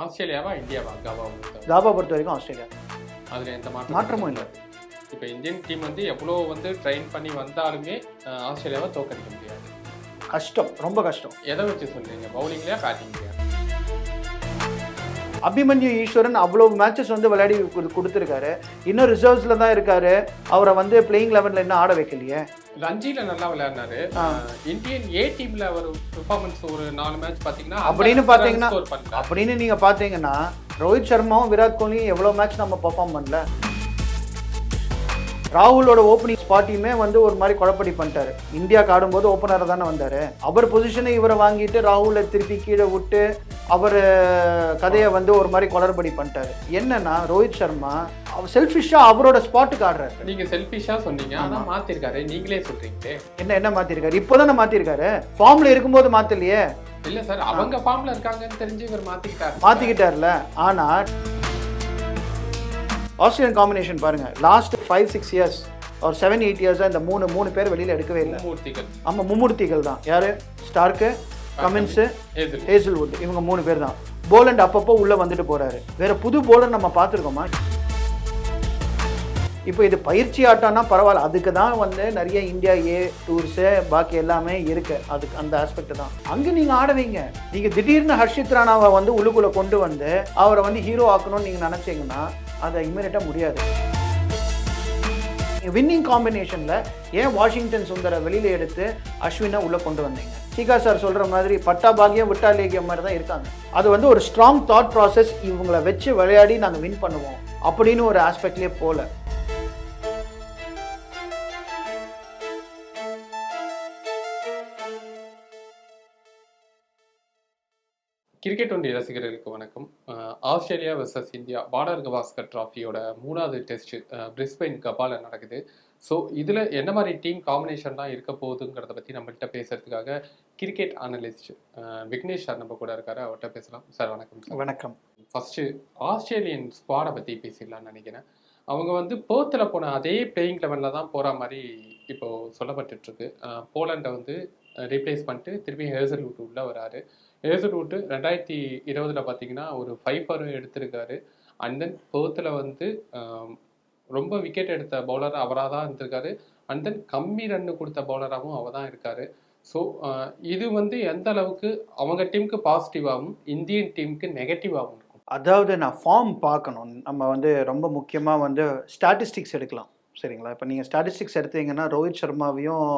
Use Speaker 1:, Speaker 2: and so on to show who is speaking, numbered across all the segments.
Speaker 1: ஆஸ்திரேலியாவா இந்தியாவா
Speaker 2: காபா பொறுத்த வரைக்கும் ஆஸ்திரேலியா.
Speaker 1: அதில் எந்த
Speaker 2: மாற்றமும் இல்லை.
Speaker 1: இப்போ இந்தியன் டீம் வந்து எவ்வளோ வந்து ட்ரெயின் பண்ணி வந்தாலுமே ஆஸ்திரேலியாவை தோற்கடிக்க முடியாது.
Speaker 2: கஷ்டம், ரொம்ப கஷ்டம்.
Speaker 1: எதை வச்சு சொல்றீங்க, பவுலிங்லையா பேட்டிங்லையா?
Speaker 2: அபிமன்யு ஈஸ்வரன் அவ்வளோ மேட்சஸ் வந்து விளையாடி கொடுத்துருக்காரு. இன்னும் ரிசர்வ்ஸில் தான் இருக்காரு. அவரை வந்து பிளேயிங் லெவனில் இன்னும் ஆட வைக்கலையே.
Speaker 1: ரஞ்சியில நல்லா விளையாடினாரு. இந்தியன் ஏ டீம்ல ஒரு பெர்ஃபார்மன்ஸ் ஒரு 4 மேட்ச் பார்த்தீங்கன்னா
Speaker 2: அப்படின்னு நீங்கள் பார்த்தீங்கன்னா ரோஹித் சர்மாவும் விராட் கோலியும் எவ்வளோ மேட்ச் நம்ம பெர்ஃபார்ம் பண்ணல. ராகுலோட ஓப்பனிங் ஸ்பாட்டையுமே வந்து ஒரு மாதிரி குழப்படி பண்ணிட்டாரு. இந்தியாவுக்கு ஆடும்போது ஓப்பனராக தானே வந்தார். அவர் பொசிஷனை இவரை வாங்கிட்டு ராகுலை திருப்பி கீழே விட்டு அவர் கதையை வந்து ஒரு மாதிரி குளறுபடி பண்ணிட்டாரு. என்னன்னா ரோஹித் சர்மா அவர் செல்ஃபிஷாக அவரோட ஸ்பாட்டுக்கு ஆடுறாரு.
Speaker 1: நீங்கள் செல்ஃபிஷாக சொன்னீங்க, ஆனால் மாற்றிருக்காரு. நீங்களே சொல்கிறீங்க
Speaker 2: என்ன மாற்றிருக்காரு? இப்போ தானே மாற்றிருக்காரு, ஃபார்மில் இருக்கும்போது மாற்றலையே.
Speaker 1: இல்லை சார், அவங்க ஃபார்மில் இருக்காங்கன்னு தெரிஞ்சு இவர்
Speaker 2: மாற்றிக்கிட்டார்ல. ஆனால் ஆஸ்திரேலியன் காம்பினேஷன் பாருங்க, லாஸ்ட் 5-6 இயர்ஸ் ஒரு 7-8 இயர்ஸாக இந்த மூணு பேர் வெளியில் எடுக்கவே இல்லை. ஆமாம், மும்மூர்த்திகள் தான். யார்? ஸ்டார்க்கு, கமின்ஸு, ஹேசல்வுட், இவங்க 3 பேர் தான். போலண்ட் அப்பப்போ உள்ளே வந்துட்டு போகிறாரு. வேறு புது போலர் நம்ம பார்த்துருக்கோமா? இப்போ இது பயிற்சி ஆட்டம்னா பரவாயில்ல, அதுக்கு தான் வந்து நிறைய இந்தியா ஏ டூர்ஸு பாக்கி எல்லாமே இருக்குது. அதுக்கு அந்த ஆஸ்பெக்ட் தான். அங்கே நீங்கள் ஆட வைங்க. நீங்கள் திடீர்னு ஹர்ஷித் ராணாவை வந்து உள்ளுக்குள்ளே கொண்டு வந்து அவரை வந்து ஹீரோ ஆக்கணும்னு நீங்கள் நினச்சிங்கன்னா அதை இமீடியட்டாக முடியாது. வின்னிங் காம்பினேஷனில் ஏன் வாஷிங்டன் சுந்தரை வெளியில் எடுத்து அஸ்வினை உள்ளே கொண்டு வந்தீங்க? சீகா சார் சொல்கிற மாதிரி பட்டா பாகியம் விட்டா லேகியம் மாதிரி தான் இருக்காங்க. அது வந்து ஒரு ஸ்ட்ராங் தாட் ப்ராசஸ். இவங்களை வச்சு விளையாடி நாங்கள் வின் பண்ணுவோம் அப்படின்னு ஒரு ஆஸ்பெக்ட்லேயே போல.
Speaker 1: கிரிக்கெட் ஒன்றிய ரசிகர்களுக்கு வணக்கம். Australia versus India border Gavaskar டிராஃபியோட 3வது டெஸ்ட் பிரிஸ்பெயின் கபால நடக்குது. ஸோ இதில் என்ன மாதிரி டீம் காம்பினேஷன் தான் இருக்க போகுதுங்கிறத பற்றி நம்மள்கிட்ட பேசுறதுக்காக கிரிக்கெட் அனலிஸ்ட் விக்னேஷ் சார் நம்ம கூட இருக்காரு. அவர்கிட்ட பேசலாம். சார் வணக்கம். சார்
Speaker 2: வணக்கம்.
Speaker 1: ஃபர்ஸ்ட் ஆஸ்திரேலியன் ஸ்குவாடை பற்றி பேசிடலாம்னு நினைக்கிறேன். அவங்க வந்து பேர்த்தில் போன அதே பிளேயிங் லெவலில் தான் போகிற மாதிரி இப்போ சொல்லப்பட்டுருக்கு. போலண்டை வந்து ரீப்ளேஸ் பண்ணிட்டு திருப்பி ஹேசல்வுட் உள்ள வராரு. ஹேசல்வுட் 2020 பார்த்தீங்கன்னா ஒரு 5 எடுத்திருக்காரு. அண்ட் தென் பேர்த்தில் வந்து ரொம்ப விக்கெட் எடுத்த பவுலர் அவராக தான் இருந்திருக்காரு. அண்ட் தென் கம்மி ரன்னு கொடுத்த பவுலராகவும் அவர் தான் இருக்காரு. ஸோ இது வந்து எந்த அளவுக்கு அவங்க டீமுக்கு பாசிட்டிவாகவும் இந்தியன் டீமுக்கு நெகட்டிவாகவும் இருக்கும்?
Speaker 2: அதாவது நான் ஃபார்ம் பார்க்கணும். நம்ம வந்து ரொம்ப முக்கியமாக வந்து ஸ்டாட்டிஸ்டிக்ஸ் எடுக்கலாம். சரிங்களா? இப்போ நீங்கள் ஸ்டாட்டிஸ்டிக்ஸ் எடுத்தீங்கன்னா ரோஹித் சர்மாவையும்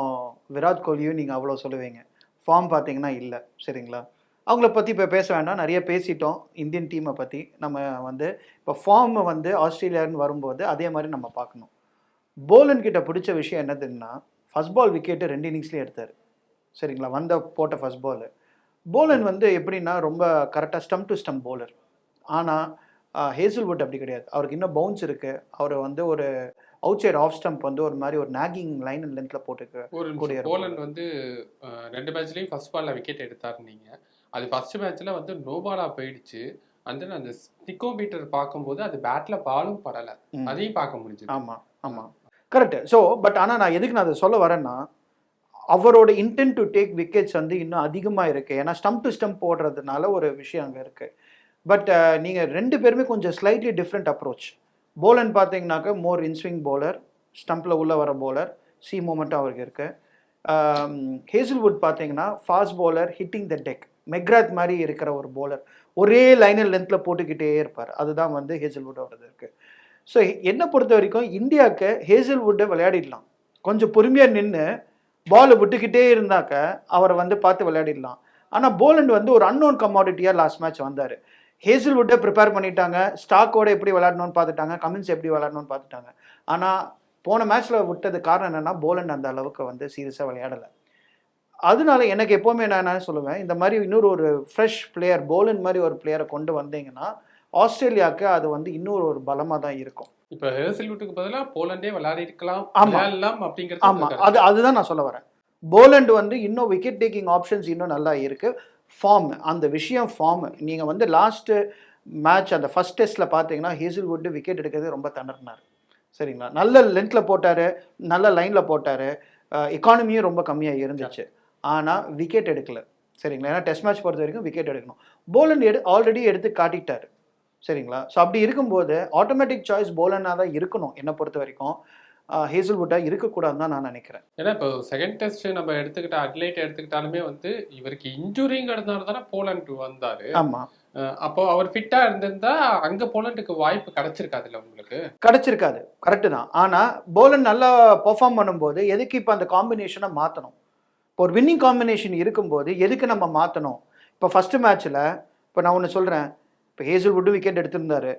Speaker 2: விராட் கோலியும் நீங்கள் அவ்வளோ சொல்லுவீங்க. ஃபார்ம் பார்த்தீங்கன்னா இல்லை. சரிங்களா? அவங்கள பற்றி இப்போ பேச வேண்டாம், நிறைய பேசிட்டோம். இந்தியன் டீமை பற்றி நம்ம வந்து இப்போ ஃபார்மை வந்து ஆஸ்திரேலியான்னு வரும்போது அதே மாதிரி நம்ம பார்க்கணும். போலன் கிட்ட பிடிச்ச விஷயம் என்னதுன்னா, ஃபர்ஸ்ட் பால் விக்கெட்டு 2 இன்னிங்ஸ்லேயே எடுத்தார். சரிங்களா? போட்ட ஃபர்ஸ்ட் பால் போலன் வந்து எப்படின்னா ரொம்ப கரெக்டாக ஸ்டம்ப் டு ஸ்டம்ப் போலர். ஆனால் ஹேசல்வுட் அப்படி கிடையாது. அவருக்கு இன்னும் பவுன்ஸ் இருக்குது. அவர் வந்து ஒரு அவுட் சைட் ஆஃப் ஸ்டம்ப் வந்து ஒரு மாதிரி ஒரு நாகிங் லைன் அண்ட் லென்த்தில் போட்டுக்க.
Speaker 1: போலன் வந்து 2 மேட்ச்லேயும் ஃபர்ஸ்ட் பாலில் விக்கெட் எடுத்தாருன்னீங்க. அது ஃபர்ஸ்ட் மேட்ச்ல வந்து நோ பாலா போயிடுச்சு. அந்த ஸ்டிக்கோமீட்டர் பார்க்கும்போது அது பேட்ல பாலும் படலை, அதையும் பார்க்க முடிஞ்சது.
Speaker 2: ஆமாம் கரெக்ட். ஸோ பட் ஆனால் நான் எதுக்கு நான் அதை சொல்ல வரேன்னா, அவரோட இன்டென்ட் டு டேக் விக்கெட்ஸ் வந்து இன்னும் அதிகமாக இருக்குது. ஏன்னா ஸ்டம்ப் டு ஸ்டம்ப் போடுறதுனால ஒரு விஷயம் அங்கே இருக்குது. பட் நீங்கள் 2 பேருமே கொஞ்சம் ஸ்லைட்லி டிஃப்ரெண்ட் அப்ரோச். போலன் பார்த்தீங்கன்னாக்க மோர் இன்ஸ்விங் போலர், ஸ்டம்பில் உள்ளே வர போலர், சி மூமெண்ட்டும் அவருக்கு இருக்குது. ஹேசல்வுட் பார்த்தீங்கன்னா ஃபாஸ்ட் போலர், ஹிட்டிங் த டெக், மெக்ராத் மாதிரி இருக்கிற ஒரு போலர், ஒரே லைனில் லென்த்தில் போட்டுக்கிட்டே இருப்பார். அதுதான் வந்து ஹேசல்வுட்டோடது இருக்குது. ஸோ என்னை பொறுத்த வரைக்கும் இந்தியாவுக்கு ஹேசல்வுட்டை விளையாடிடலாம். கொஞ்சம் பொறுமையாக நின்று பாலை விட்டுக்கிட்டே இருந்தாக்க அவரை வந்து பார்த்து விளையாடிடலாம். ஆனால் போலண்ட் வந்து ஒரு அன்னோன் கமாடிட்டியாக லாஸ்ட் மேட்ச் வந்தார். ஹேசல்வுட்டை ப்ரிப்பேர் பண்ணிட்டாங்க, ஸ்டாக்கோட எப்படி விளையாடணும்னு பார்த்துட்டாங்க, கமின்ஸ் எப்படி விளையாடணும்னு பார்த்துட்டாங்க. ஆனால் போன மேட்ச்சில் விட்டது காரணம் என்னென்னா, போலண்ட் அந்த அளவுக்கு வந்து சீரியஸாக விளையாடலை. அதனால எனக்கு எப்போவுமே நான் என்ன சொல்லுவேன், இந்த மாதிரி இன்னொரு ஒரு ஃப்ரெஷ் பிளேயர், போலண்ட் மாதிரி ஒரு பிளேயரை கொண்டு வந்தீங்கன்னா ஆஸ்திரேலியாவுக்கு அது வந்து இன்னொரு ஒரு பலமாக தான் இருக்கும்.
Speaker 1: இப்போ ஹேசல்வுட்டுக்கு பதிலாக போலண்டே விளையாடி இருக்கலாம்.
Speaker 2: ஆமாம், அதுதான் நான் சொல்ல வரேன். போலண்ட் வந்து இன்னும் விக்கெட் டேக்கிங் ஆப்ஷன்ஸ் இன்னும் நல்லா இருக்குது. ஃபார்ம், அந்த விஷயம் ஃபார்ம். நீங்கள் வந்து லாஸ்ட்டு மேட்ச் அந்த ஃபர்ஸ்ட் டெஸ்ட்டில் பார்த்தீங்கன்னா ஹேசல்வுட் விக்கெட் எடுக்கிறது ரொம்ப திணறினார். சரிங்களா? நல்ல லென்த்தில் போட்டார், நல்ல லைனில் போட்டார், எக்கானமியும் ரொம்ப கம்மியாக இருந்துச்சு. ஆனால் விக்கெட் எடுக்கலை. சரிங்களா? ஏன்னா டெஸ்ட் மேட்ச் பொறுத்த வரைக்கும் விக்கெட் எடுக்கணும். போலண்ட் ஆல்ரெடி எடுத்து காட்டிட்டாரு. சரிங்களா? ஸோ அப்படி இருக்கும்போது ஆட்டோமேட்டிக் சாய்ஸ் போலன்னா தான் இருக்கணும் என்ன பொறுத்த வரைக்கும். ஹேசல்வுட்டா இருக்கக்கூடாதுன்னு தான் நான் நினைக்கிறேன்.
Speaker 1: ஏன்னா இப்போ செகண்ட் டெஸ்ட் நம்ம எடுத்துக்கிட்ட அட்லைட் எடுத்துக்கிட்டாலுமே வந்து இவருக்கு இன்ஜுரிங்கிறதுனால தானே போலண்ட் வந்தாரு.
Speaker 2: ஆமா.
Speaker 1: அப்போ அவர் ஃபிட்டா இருந்திருந்தா அங்க போலண்டுக்கு வாய்ப்பு கிடைச்சிருக்காதுல்ல உங்களுக்கு.
Speaker 2: கிடைச்சிருக்காது. கரெக்ட் தான். ஆனா போலண்ட் நல்லா பெர்ஃபார்ம் பண்ணும்போது எதுக்கு இப்ப அந்த காம்பினேஷனை மாத்தணும்? இப்போ ஒரு வின்னிங் காம்பினேஷன் இருக்கும்போது எதுக்கு நம்ம மாத்தணும்? இப்போ ஃபர்ஸ்ட் மேட்ச்ல இப்போ நான் ஒன்று சொல்றேன். இப்போ ஹேசல்வுட் விக்கெட் எடுத்திருந்தாரு,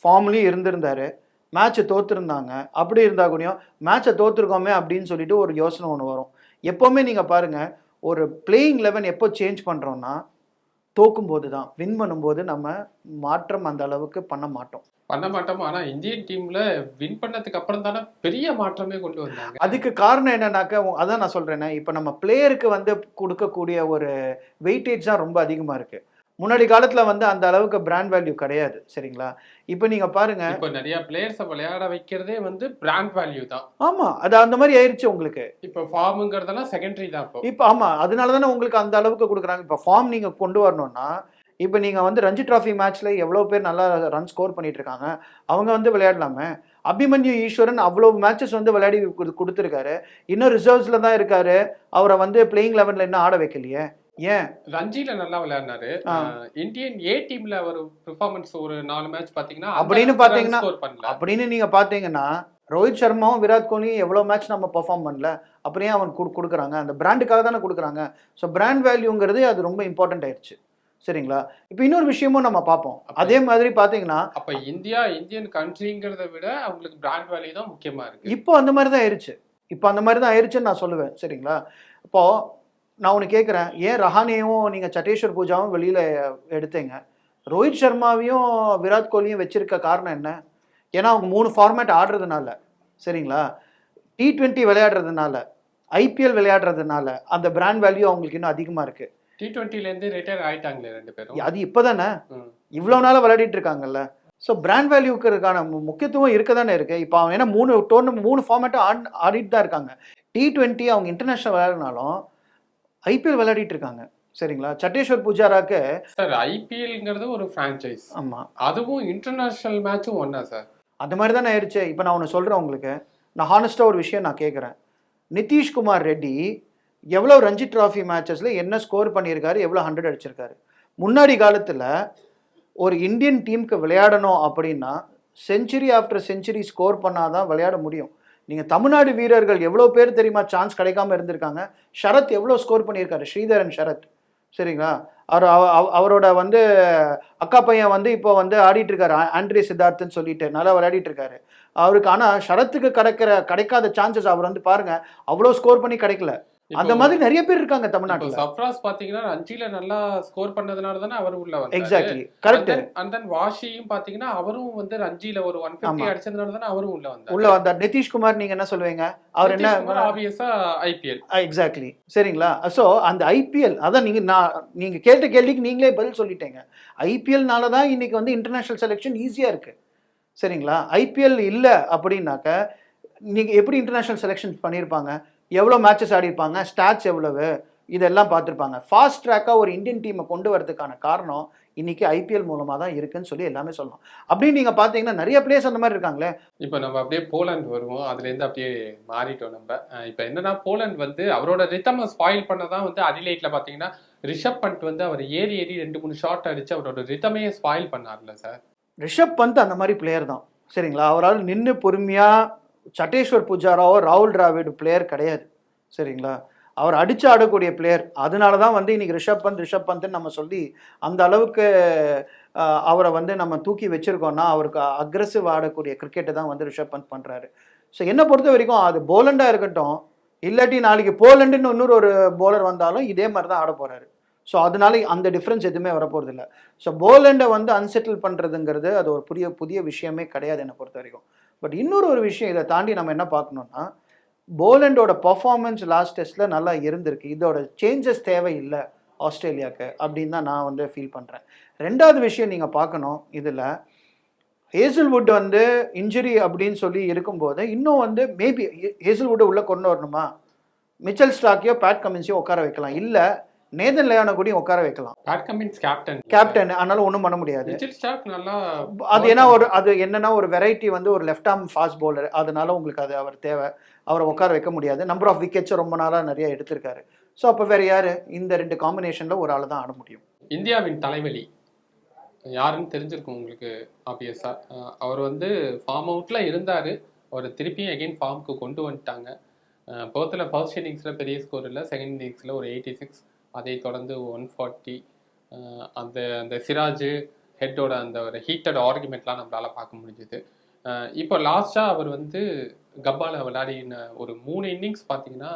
Speaker 2: ஃபார்ம்லயும் இருந்திருந்தாரு, மேட்சை தோத்துருந்தாங்க. அப்படி இருந்தா கூடயும் மேட்சை தோத்துருக்கோமே அப்படின்னு சொல்லிட்டு ஒரு யோசனை ஒன்று வரும். எப்பவுமே நீங்க பாருங்க, ஒரு பிளேயிங் 11 எப்போ சேஞ்ச் பண்றோம்னா தோக்கும்போது தான். வின் பண்ணும்போது நம்ம மாற்றம் அந்த அளவுக்கு பண்ண மாட்டோம்.
Speaker 1: பண்ண மாட்டோம். ஆனா இந்தியன் டீம்ல வின் பண்ணதுக்கு அப்புறம் தானே பெரிய மாற்றமே கொண்டு வந்தாங்க.
Speaker 2: அதுக்கு காரணம் என்னன்னாக்கா, அதான் நான் சொல்றேனே, இப்போ நம்ம பிளேயருக்கு வந்து கொடுக்கக்கூடிய ஒரு வெயிட்டேஜ் தான் ரொம்ப அதிகமா இருக்கு. முன்னாடி காலத்துல வந்து அந்த அளவுக்கு பிராண்ட் வேல்யூ கிடையாது. சரிங்களா? இப்போ நீங்க பாருங்க,
Speaker 1: இப்போ நிறைய பிளேயர்ஸை விளையாட வைக்கிறதே வந்து பிராண்ட் வேல்யூ தான்.
Speaker 2: ஆமா, அது அந்த மாதிரி ஆயிருச்சு உங்களுக்கு.
Speaker 1: இப்போ ஃபார்முங்கிறதெல்லாம் செகண்டரி தான் இப்போ.
Speaker 2: இப்போ ஆமா, அதனால தானே உங்களுக்கு அந்த அளவுக்கு கொடுக்குறாங்க. இப்போ ஃபார்ம் நீங்க கொண்டு வரணும்னா, இப்போ நீங்க வந்து ரஞ்சி டிராஃபி மேட்ச்ல எவ்வளவு பேர் நல்லா ரன் ஸ்கோர் பண்ணிட்டு இருக்காங்க. அவங்க வந்து விளையாடலாமே. அபிமன்யு ஈஸ்வரன் அவ்வளவு மேட்சஸ் வந்து விளையாடி கொடுத்துருக்காரு. இன்னும் ரிசர்வ்ஸ்ல தான் இருக்காரு. அவரை வந்து பிளேயிங் 11ல இன்னும் ஆட வைக்கலையே. ஏன்?
Speaker 1: ரஞ்சில நல்லா விளையாடினாரு. இந்தியன் ஏ டீம்ல ஒரு பெர்ஃபார்மன்ஸ் ஒரு 4 மேட்ச் பாத்தீங்கன்னா
Speaker 2: அப்படின்னு நீங்க பாத்தீங்கன்னா ரோஹித் சர்மாவும் விராட் கோலியும் எவ்வளவு மேட்ச் நம்ம பெர்ஃபார்ம் பண்ணல. அப்புறம் அவன் கொடுக்குறாங்க, அந்த பிராண்டுக்காக தானே கொடுக்குறாங்க. ஸோ பிராண்ட் வேல்யூங்கிறது அது ரொம்ப இம்பார்ட்டன்ட் ஆயிடுச்சு. சரிங்களா? இப்போ இன்னொரு விஷயமும் நம்ம பார்ப்போம். அதே மாதிரி பாத்தீங்கன்னா
Speaker 1: அப்ப இந்தியன் கண்ட்ரிங்கிறத விட அவங்களுக்கு பிராண்ட் வேல்யூ தான் முக்கியமா இருக்கு.
Speaker 2: இப்போ அந்த மாதிரி தான் ஆயிருச்சு. இப்போ அந்த மாதிரி தான் ஆயிருச்சுன்னு நான் சொல்லுவேன். சரிங்களா? இப்போ நான் ஒன்று கேட்குறேன், ஏன் ரஹானேயும் நீங்கள் சட்டேஸ்வர் பூஜாவும் வெளியில் எடுத்தீங்க? ரோஹித் சர்மாவையும் விராட் கோலியும் வச்சிருக்க காரணம் என்ன? ஏன்னா அவங்க 3 ஃபார்மேட் ஆடுறதுனால. சரிங்களா? T20 விளையாடுறதுனால, IPL விளையாடுறதுனால அந்த பிராண்ட் வேல்யூ அவங்களுக்கு இன்னும் அதிகமாக இருக்குது.
Speaker 1: T20லேருந்து ரிட்டையர் ஆயிட்டாங்களே 2 பேரும்.
Speaker 2: அது இப்போ தானே, இவ்வளோ நாளாக விளையாடிட்டு இருக்காங்கல்ல. ஸோ பிராண்ட் வேல்யூக்கிறதுக்கான முக்கியத்துவம் இருக்க தானே இருக்குது. இப்போ அவங்க ஏன்னா 3 ஃபார்மேட்டும் ஆடிட்டு தான் இருக்காங்க. T20 அவங்க இன்டர்நேஷ்னல் விளையாடினாலும் IPL விளையாடிட்டு இருக்காங்க. சரிங்களா? சட்டேஸ்வர் பூஜாராக்கு
Speaker 1: சார் IPLங்கிறது ஒரு ஃப்ரான்ச்சைஸ்.
Speaker 2: ஆமா,
Speaker 1: அதுவும் இன்டர்நேஷனல் மேட்சும் ஒண்ணா சார்?
Speaker 2: அந்த மாதிரி தானே ஆயிடுச்சு. இப்போ நான் ஒன்று சொல்கிறேன் உங்களுக்கு. நான் ஹானஸ்ட்டாக ஒரு விஷயம் நான் கேட்குறேன். நிதிஷ்குமார் ரெட்டி எவ்வளோ ரஞ்சி டிராஃபி மேட்சஸில் என்ன ஸ்கோர் பண்ணியிருக்காரு, எவ்வளோ 100 அடிச்சிருக்காரு. முன்னாடி காலத்தில் ஒரு இந்தியன் டீமுக்கு விளையாடணும் அப்படின்னா செஞ்சுரி ஆஃப்டர் செஞ்சுரி ஸ்கோர் பண்ணாதான் விளையாட முடியும். நீங்கள் தமிழ்நாடு வீரர்கள் எவ்வளோ பேர் தெரியுமா சான்ஸ் கிடைக்காம இருந்திருக்காங்க. ஷரத் எவ்வளோ ஸ்கோர் பண்ணியிருக்காரு, ஸ்ரீதரன் ஷரத். சரிங்களா? அவரோட வந்து அக்கா பையன் வந்து இப்போ வந்து ஆடிட்டு இருக்காரு, ஆண்ட்ரே சித்தார்த்துன்னு சொல்லிட்டு நல்லா விளையாடிட்டு இருக்காரு அவருக்கு. ஆனால் ஷரத்துக்கு கிடைக்காத சான்சஸ் அவர் வந்து பாருங்க அவ்வளோ ஸ்கோர் பண்ணி கிடைக்கல. அந்த மாதிரி நிறைய பேர் இருக்காங்க தமிழ்நாட்டுல.
Speaker 1: சர்ஃப்ராஸ் பாத்தீங்கன்னா ரஞ்சில நல்லா ஸ்கோர் பண்ணதுனால தானே அவர் உள்ள வந்தாரு.
Speaker 2: Exactly, correct.
Speaker 1: அண்ட் தென் வாஷியும் பாத்தீங்கன்னா அவரும் வந்து ரஞ்சில ஒரு 150 அடிச்சதுனால தானே அவரும் உள்ள
Speaker 2: வந்தார். நிதிஷ்குமார் நீங்க என்ன சொல்லுவீங்க? அவர் என்ன
Speaker 1: ஆப்வியஸா IPL.
Speaker 2: எக்ஸாக்ட்லி. சரிங்களா? ஸோ அந்த IPL அதான் நீங்க கேட்ட கேள்விக்கு நீங்களே பதில் சொல்லிட்டீங்க. IPLனால தான் இன்னைக்கு வந்து இன்டர்நேஷனல் செலெக்ஷன் ஈஸியா இருக்கு. சரிங்களா? IPL இல்லை அப்படின்னாக்க நீங்க எப்படி இன்டர்நேஷனல் செலெக்ஷன் பண்ணியிருப்பாங்க, எவ்வளோ மேட்சஸ் ஆடிருப்பாங்க, ஸ்டாட்ஸ் எவ்வளவு, இதெல்லாம் பார்த்துருப்பாங்க. ஃபாஸ்ட் ட்ராக்காக ஒரு இந்தியன் டீமை கொண்டு வரதுக்கான காரணம் இன்னைக்கு IPL மூலமாக தான் இருக்குன்னு சொல்லி எல்லாமே சொல்லலாம். அப்படின்னு நீங்கள் பார்த்தீங்கன்னா நிறைய பிளேயர்ஸ் அந்த மாதிரி இருக்காங்களே.
Speaker 1: இப்போ நம்ம அப்படியே போலண்ட் வருவோம், அதுலேருந்து அப்படியே மாறிட்டோம் நம்ம. இப்போ என்னன்னா போலண்ட் வந்து அவரோட ரித்தமை ஸ்பாயில் பண்ணதான் வந்து அடிலைட்ல பார்த்தீங்கன்னா ரிஷப் பண்ட் வந்து அவர் ஏறி 2-3 ஷாட் அடிச்சு அவரோட ரித்தமையே ஸ்பாயில் பண்ணார்ல சார்.
Speaker 2: ரிஷப் பந்த் அந்த மாதிரி பிளேயர் தான். சரிங்களா? அவரால் நின்று பொறுமையாக சட்டேஸ்வர் புஜாராவோ ராகுல் டிராவிட் பிளேயர் கிடையாது. சரிங்களா? அவர் அடிச்சு ஆடக்கூடிய பிளேயர். அதனால தான் வந்து இன்னைக்கு ரிஷப் பந்த்ன்னு நம்ம சொல்லி அந்த அளவுக்கு அவரை வந்து நம்ம தூக்கி வச்சிருக்கோம்னா அவருக்கு அக்ரெசிவ் ஆடக்கூடிய கிரிக்கெட்டை தான் வந்து ரிஷப் பந்த் பண்ணுறாரு. ஸோ என்னை பொறுத்த வரைக்கும் அது போலண்டாக இருக்கட்டும், இல்லாட்டி நாளைக்கு போலண்டுன்னு இன்னொரு ஒரு போலர் வந்தாலும் இதே மாதிரி தான் ஆட போகிறாரு. ஸோ அதனால அந்த டிஃப்ரென்ஸ் எதுவுமே வரப்போகிறது இல்லை. ஸோ போலண்டை வந்து அன்செட்டில் பண்ணுறதுங்கிறது அது ஒரு புதிய விஷயமே கிடையாது என்னை பொறுத்த வரைக்கும். பட் இன்னொரு விஷயம் இதை தாண்டி நம்ம என்ன பார்க்கணும்னா, போலண்டோட பர்ஃபார்மன்ஸ் லாஸ்ட் டெஸ்ட்டில் நல்லா இருந்திருக்கு. இதோட சேஞ்சஸ் தேவையில்லை ஆஸ்திரேலியாவுக்கு அப்படின்னு தான் நான் வந்து ஃபீல் பண்ணுறேன். ரெண்டாவது விஷயம் நீங்கள் பார்க்கணும், இதில் ஹேசல்வுட் வந்து இன்ஜுரி அப்படின்னு சொல்லி இருக்கும்போது இன்னும் வந்து மேபி ஹேசல்வுட்டை உள்ளே கொண்டு வரணுமா, மிச்சல் ஸ்டாக்கையோ பேட் கமின்ஸையோ உட்கார வைக்கலாம். இல்லை நேதன் லயானை கூட உட்கார வைக்கலாம்,
Speaker 1: பேட் கமின்ஸ் கேப்டன்.
Speaker 2: கேப்டன், அதனால ஒன்றும் பண்ண முடியாது.
Speaker 1: மிச்சல் ஸ்டார்க் நல்லா
Speaker 2: அது ஏன்னா அது என்னன்னா ஒரு வெரைட்டி வந்து ஒரு லெஃப்ட் ஆர்ம் ஃபாஸ்ட் பவுலர், அதனால உங்களுக்கு அது அவர் தேவை, அவரை உட்கார வைக்க முடியாது. நம்பர் ஆஃப் விக்கெட்ஸ் ரொம்ப நாளாக நிறைய எடுத்திருக்காரு. ஸோ அப்போ வேற யாரு இந்த 2 காம்பினேஷனில் ஒரு ஆள் தான் ஆட முடியும்.
Speaker 1: இந்தியாவின் தலைவலி யாருன்னு தெரிஞ்சிருக்கும் உங்களுக்கு ஆப்வியஸா. அவர் வந்து ஃபார்ம் அவுட்ல இருந்தாரு, அவர் திருப்பியும் அகைன் ஃபார்முக்கு கொண்டு வந்துட்டாங்க. போத்தில் ஃபர்ஸ்ட் இன்னிங்ஸில் பெரிய ஸ்கோர் இல்லை, செகண்ட் இன்னிங்ஸில் ஒரு 86, அதை தொடர்ந்து 140. அந்த அந்த சிராஜ் ஹெட்டோட அந்த ஒரு ஹீட்டட் ஆர்குமெண்ட்லாம் நம்மளால பார்க்க முடிஞ்சுது. இப்போ லாஸ்ட்டாக அவர் வந்து கப்பால விளையாடின ஒரு 3 இன்னிங்ஸ் பார்த்தீங்கன்னா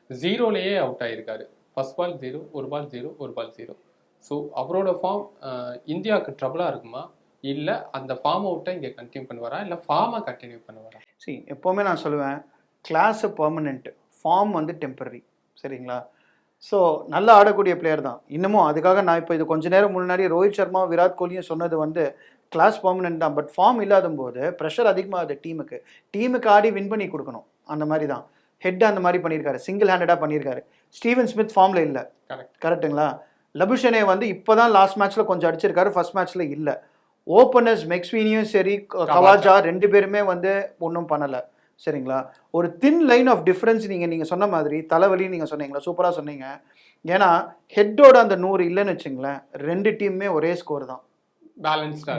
Speaker 1: 0லேயே அவுட் ஆகிருக்காரு. ஃபர்ஸ்ட் பால் 0, ஒரு பால் 0, ஒரு பால் 0. ஸோ அவரோட ஃபார்ம் இந்தியாவுக்கு ட்ரபிளாக இருக்குமா, இல்லை அந்த ஃபார்ம் அவுட்டை இங்கே கண்டினியூ பண்ணுவாரா, இல்லை ஃபார்மை கண்டினியூ பண்ணுவாரா?
Speaker 2: எப்போவுமே நான் சொல்லுவேன், கிளாஸு பர்மனெண்ட், ஃபார்ம் வந்து டெம்பரரி. சரிங்களா? ஸோ நல்லா ஆடக்கூடிய பிளேயர் தான் இன்னமும். அதுக்காக நான் இப்போ இது கொஞ்ச நேரம் முன்னாடி ரோஹித் சர்மா விராட் கோலியும் சொன்னது வந்து கிளாஸ் பர்மனெண்ட் தான். பட் ஃபார்ம் இல்லாத போது ப்ரெஷர் அதிகமாகுது டீமுக்கு ஆடி வின் பண்ணி கொடுக்கணும். அந்த மாதிரி தான் ஹெட் அந்த மாதிரி பண்ணியிருக்காரு, சிங்கிள் ஹேண்டடாக பண்ணியிருக்காரு. ஸ்டீவன் ஸ்மித் ஃபார்மில் இல்லை, கரெக்டுங்களா? லபுஷனே வந்து இப்போ தான் லாஸ்ட் மேட்ச்சில் கொஞ்சம் அடிச்சிருக்காரு, ஃபர்ஸ்ட் மேட்ச்சில் இல்லை. ஓப்பனர்ஸ் மெக்ஸ்வீனியும் சரி, கவாஜா 2 பேருமே வந்து ஒன்றும் பண்ணலை. சரிங்களா? ஒரு தின் லைன் ஆஃப் டிஃப்ரென்ஸ். நீங்கள் சொன்ன மாதிரி தலைவலி நீங்கள் சொன்னீங்களா, சூப்பராக சொன்னீங்க. ஏன்னா ஹெட்டோட அந்த 100 இல்லைன்னு வச்சுங்களேன், 2 டீமுமே ஒரே ஸ்கோர் தான்,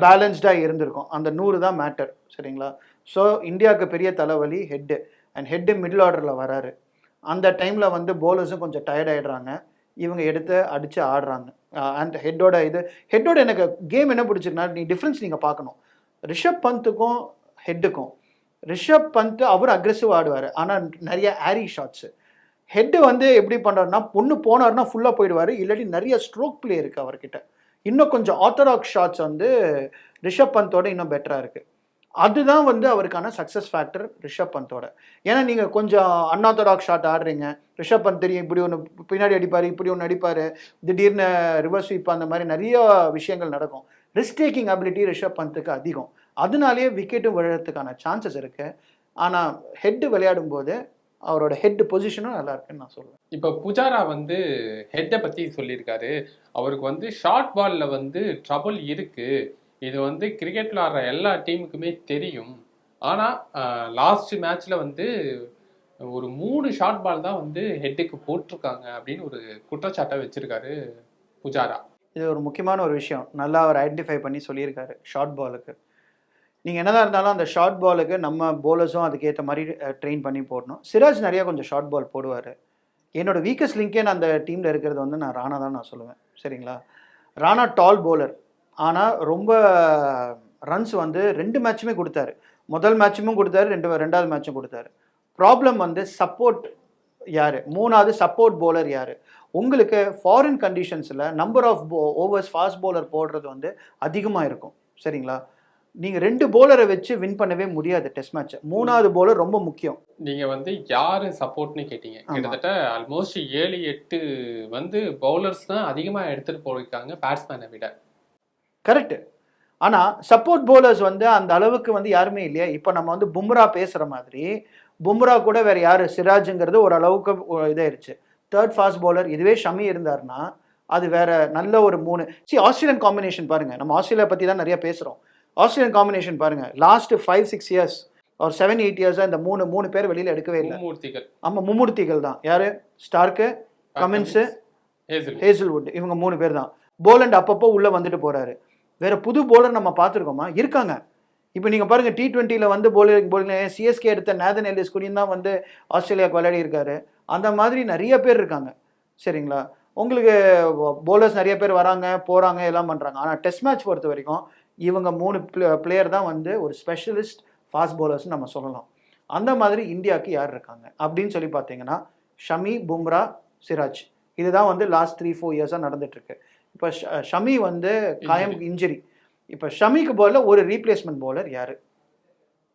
Speaker 2: பேலன்ஸ்டாக இருந்திருக்கும். அந்த 100 தான் மேட்டர். சரிங்களா? ஸோ இந்தியாவுக்கு பெரிய தலைவலி ஹெட்டு. அண்ட் ஹெட்டு மிடில் ஆர்டரில் வராரு. அந்த டைமில் வந்து போலர்ஸும் கொஞ்சம் டயர்ட் ஆகிடுறாங்க, இவங்க எடுத்து அடித்து ஆடுறாங்க. அண்ட் ஹெட்டோட எனக்கு கேம் என்ன பிடிச்சிருக்குன்னா, டிஃப்ரென்ஸ் நீங்கள் பார்க்கணும் ரிஷப் பந்துக்கும் ஹெட்டுக்கும். ரிஷப் பந்த் அவர் அக்ரெசிவ் ஆடுவார், ஆனால் நிறைய ஏரி ஷாட்ஸு. ஹெட்டு வந்து எப்படி பண்ணுறாருன்னா, பொண்ணு போனார்னா ஃபுல்லாக போயிடுவார், இல்லாட்டி நிறைய ஸ்ட்ரோக் பிளே இருக்குது அவர்கிட்ட. இன்னும் கொஞ்சம் ஆர்த்தடாக்ஸ் ஷாட்ஸ் வந்து ரிஷப் பந்தோட இன்னும் பெட்டராக இருக்குது. அதுதான் வந்து அவருக்கான சக்ஸஸ் ஃபேக்டர் ரிஷப் பந்தோட. ஏன்னா நீங்கள் கொஞ்சம் அன்ஆர்த்தடாக்ஸ் ஷாட் ஆடுறீங்க, ரிஷப் பந்த் தெரியும் இப்படி ஒன்று பின்னாடி அடிப்பார், இப்படி ஒன்று அடிப்பார், திடீர்னு ரிவர்ஸ் ஸ்வீப், அந்த மாதிரி நிறைய விஷயங்கள் நடக்கும். ரிஸ்க் டேக்கிங் அபிலிட்டி ரிஷப் பந்துக்கு அதிகம், அதனாலேயே விக்கெட்டும் விழுறதுக்கான சான்சஸ் இருக்குது. ஆனால் ஹெட்டு விளையாடும் போது அவரோட ஹெட் பொசிஷனும் நல்லா இருக்குன்னு நான் சொல்லுவேன்.
Speaker 1: இப்போ புஜாரா வந்து ஹெட்டை பற்றி சொல்லியிருக்காரு, அவருக்கு வந்து ஷார்ட் பாலில் வந்து ட்ரபுள் இருக்குது, இது வந்து கிரிக்கெட்டில் ஆடுற எல்லா டீமுக்குமே தெரியும். ஆனால் லாஸ்ட் மேட்ச்சில் வந்து ஒரு 3 ஷார்ட் பால் தான் வந்து ஹெட்டுக்கு போட்டிருக்காங்க அப்படின்னு ஒரு குற்றச்சாட்டை வச்சிருக்காரு புஜாரா.
Speaker 2: இது ஒரு முக்கியமான ஒரு விஷயம், நல்லா அவர் ஐடென்டிஃபை பண்ணி சொல்லியிருக்காரு. ஷார்ட் பாலுக்கு நீங்கள் என்னதான் இருந்தாலும் அந்த ஷார்ட் பாலுக்கு நம்ம போலர்ஸும் அதுக்கேற்ற மாதிரி ட்ரெயின் பண்ணி போடணும். சிராஜ் நிறையா கொஞ்சம் ஷார்ட் பால் போடுவார். என்னோட வீக்கஸ்ட் லிங்கே நான் அந்த டீமில் இருக்கிறது வந்து நான் ராணா தான் நான் சொல்லுவேன். சரிங்களா? ராணா டால் போலர், ஆனால் ரொம்ப ரன்ஸ் வந்து 2 மேட்சுமே கொடுத்தாரு. முதல் மேட்சும் கொடுத்தாரு, ரெண்டாவது மேட்சும் கொடுத்தாரு. ப்ராப்ளம் வந்து சப்போர்ட் யார், 3வது சப்போர்ட் போலர் யார்? உங்களுக்கு ஃபாரின் கண்டிஷன்ஸில் number of overs fast bowler போடுறது வந்து அதிகமாக இருக்கும். சரிங்களா? நீங்கள் 2 போலரை வச்சு வின் பண்ணவே முடியாது டெஸ்ட் மேட்ச். 3வது போலர் ரொம்ப முக்கியம்.
Speaker 1: நீங்கள் வந்து யார் சப்போர்ட்னு கேட்டீங்க, கிட்டத்தட்ட ஆல்மோஸ்ட் 7-8 வந்து பவுலர்ஸ் தான் அதிகமாக எடுத்துகிட்டு போயிருக்காங்க பேட்ஸ்மேனை விட.
Speaker 2: கரெக்டு. ஆனால் சப்போர்ட் போலர்ஸ் வந்து அந்த அளவுக்கு வந்து யாருமே இல்லையா? இப்போ நம்ம வந்து பும்ரா பேசுகிற மாதிரி பும்ரா கூட வேறு யார், சிராஜுங்கிறது ஓரளவுக்கு இதாயிருச்சு. 3rd ஃபாஸ்ட் போலர் இதுவே ஷமி இருந்தார்னா அது வேற நல்ல ஒரு 3. ஆஸ்திரேலியன் காம்பினேஷன் பாருங்கள், நம்ம ஆஸ்திரேலியா பற்றி தான் நிறைய பேசுகிறோம். ஆஸ்திரேலியன் காம்பினேஷன் பாருங்கள், லாஸ்ட் 5-6 இயர்ஸ் ஒரு 7-8 இயர்ஸாக இந்த 3 பேர் வெளியில் எடுக்கவே இல்லை. ஆமாம், மும்மூர்த்திகள் தான். யார்? ஸ்டார்க்கு, கமின்ஸு, ஹேசல்வுட், இவங்க 3 பேர் தான். போலண்ட் அப்பப்போ உள்ளே வந்துட்டு போகிறாரு. வேறு புது போலர் நம்ம பார்த்துருக்கோமா? இருக்காங்க. இப்போ நீங்கள் பாருங்கள், T20 வந்து போலிங் சிஎஸ்கே எடுத்த நேதன் எல்லிஸ் குடியும் தான் வந்து ஆஸ்திரேலியாவுக்கு விளையாடி இருக்காரு. அந்த மாதிரி நிறைய பேர் இருக்காங்க. சரிங்களா? உங்களுக்கு போலர்ஸ் நிறைய பேர் வராங்க போகிறாங்க எல்லாம் பண்ணுறாங்க. ஆனால் டெஸ்ட் மேட்ச் பொறுத்த வரைக்கும் இவங்க 3 பிளேயர் தான் வந்து ஒரு ஸ்பெஷலிஸ்ட் ஃபாஸ்ட் போலர்ஸ்னு நம்ம சொல்லலாம். அந்த மாதிரி இந்தியாவுக்கு யார் இருக்காங்க அப்படின்னு சொல்லி பார்த்தீங்கன்னா, ஷமி, பும்ரா, சிராஜ், இதுதான் வந்து லாஸ்ட் 3-4 இயர்ஸாக நடந்துட்டுருக்கு. இப்போ ஷமி வந்து காயம் இன்ஜுரி. இப்போ ஷமிக்கு போல ஒரு ரீப்ளேஸ்மெண்ட் போலர் யார்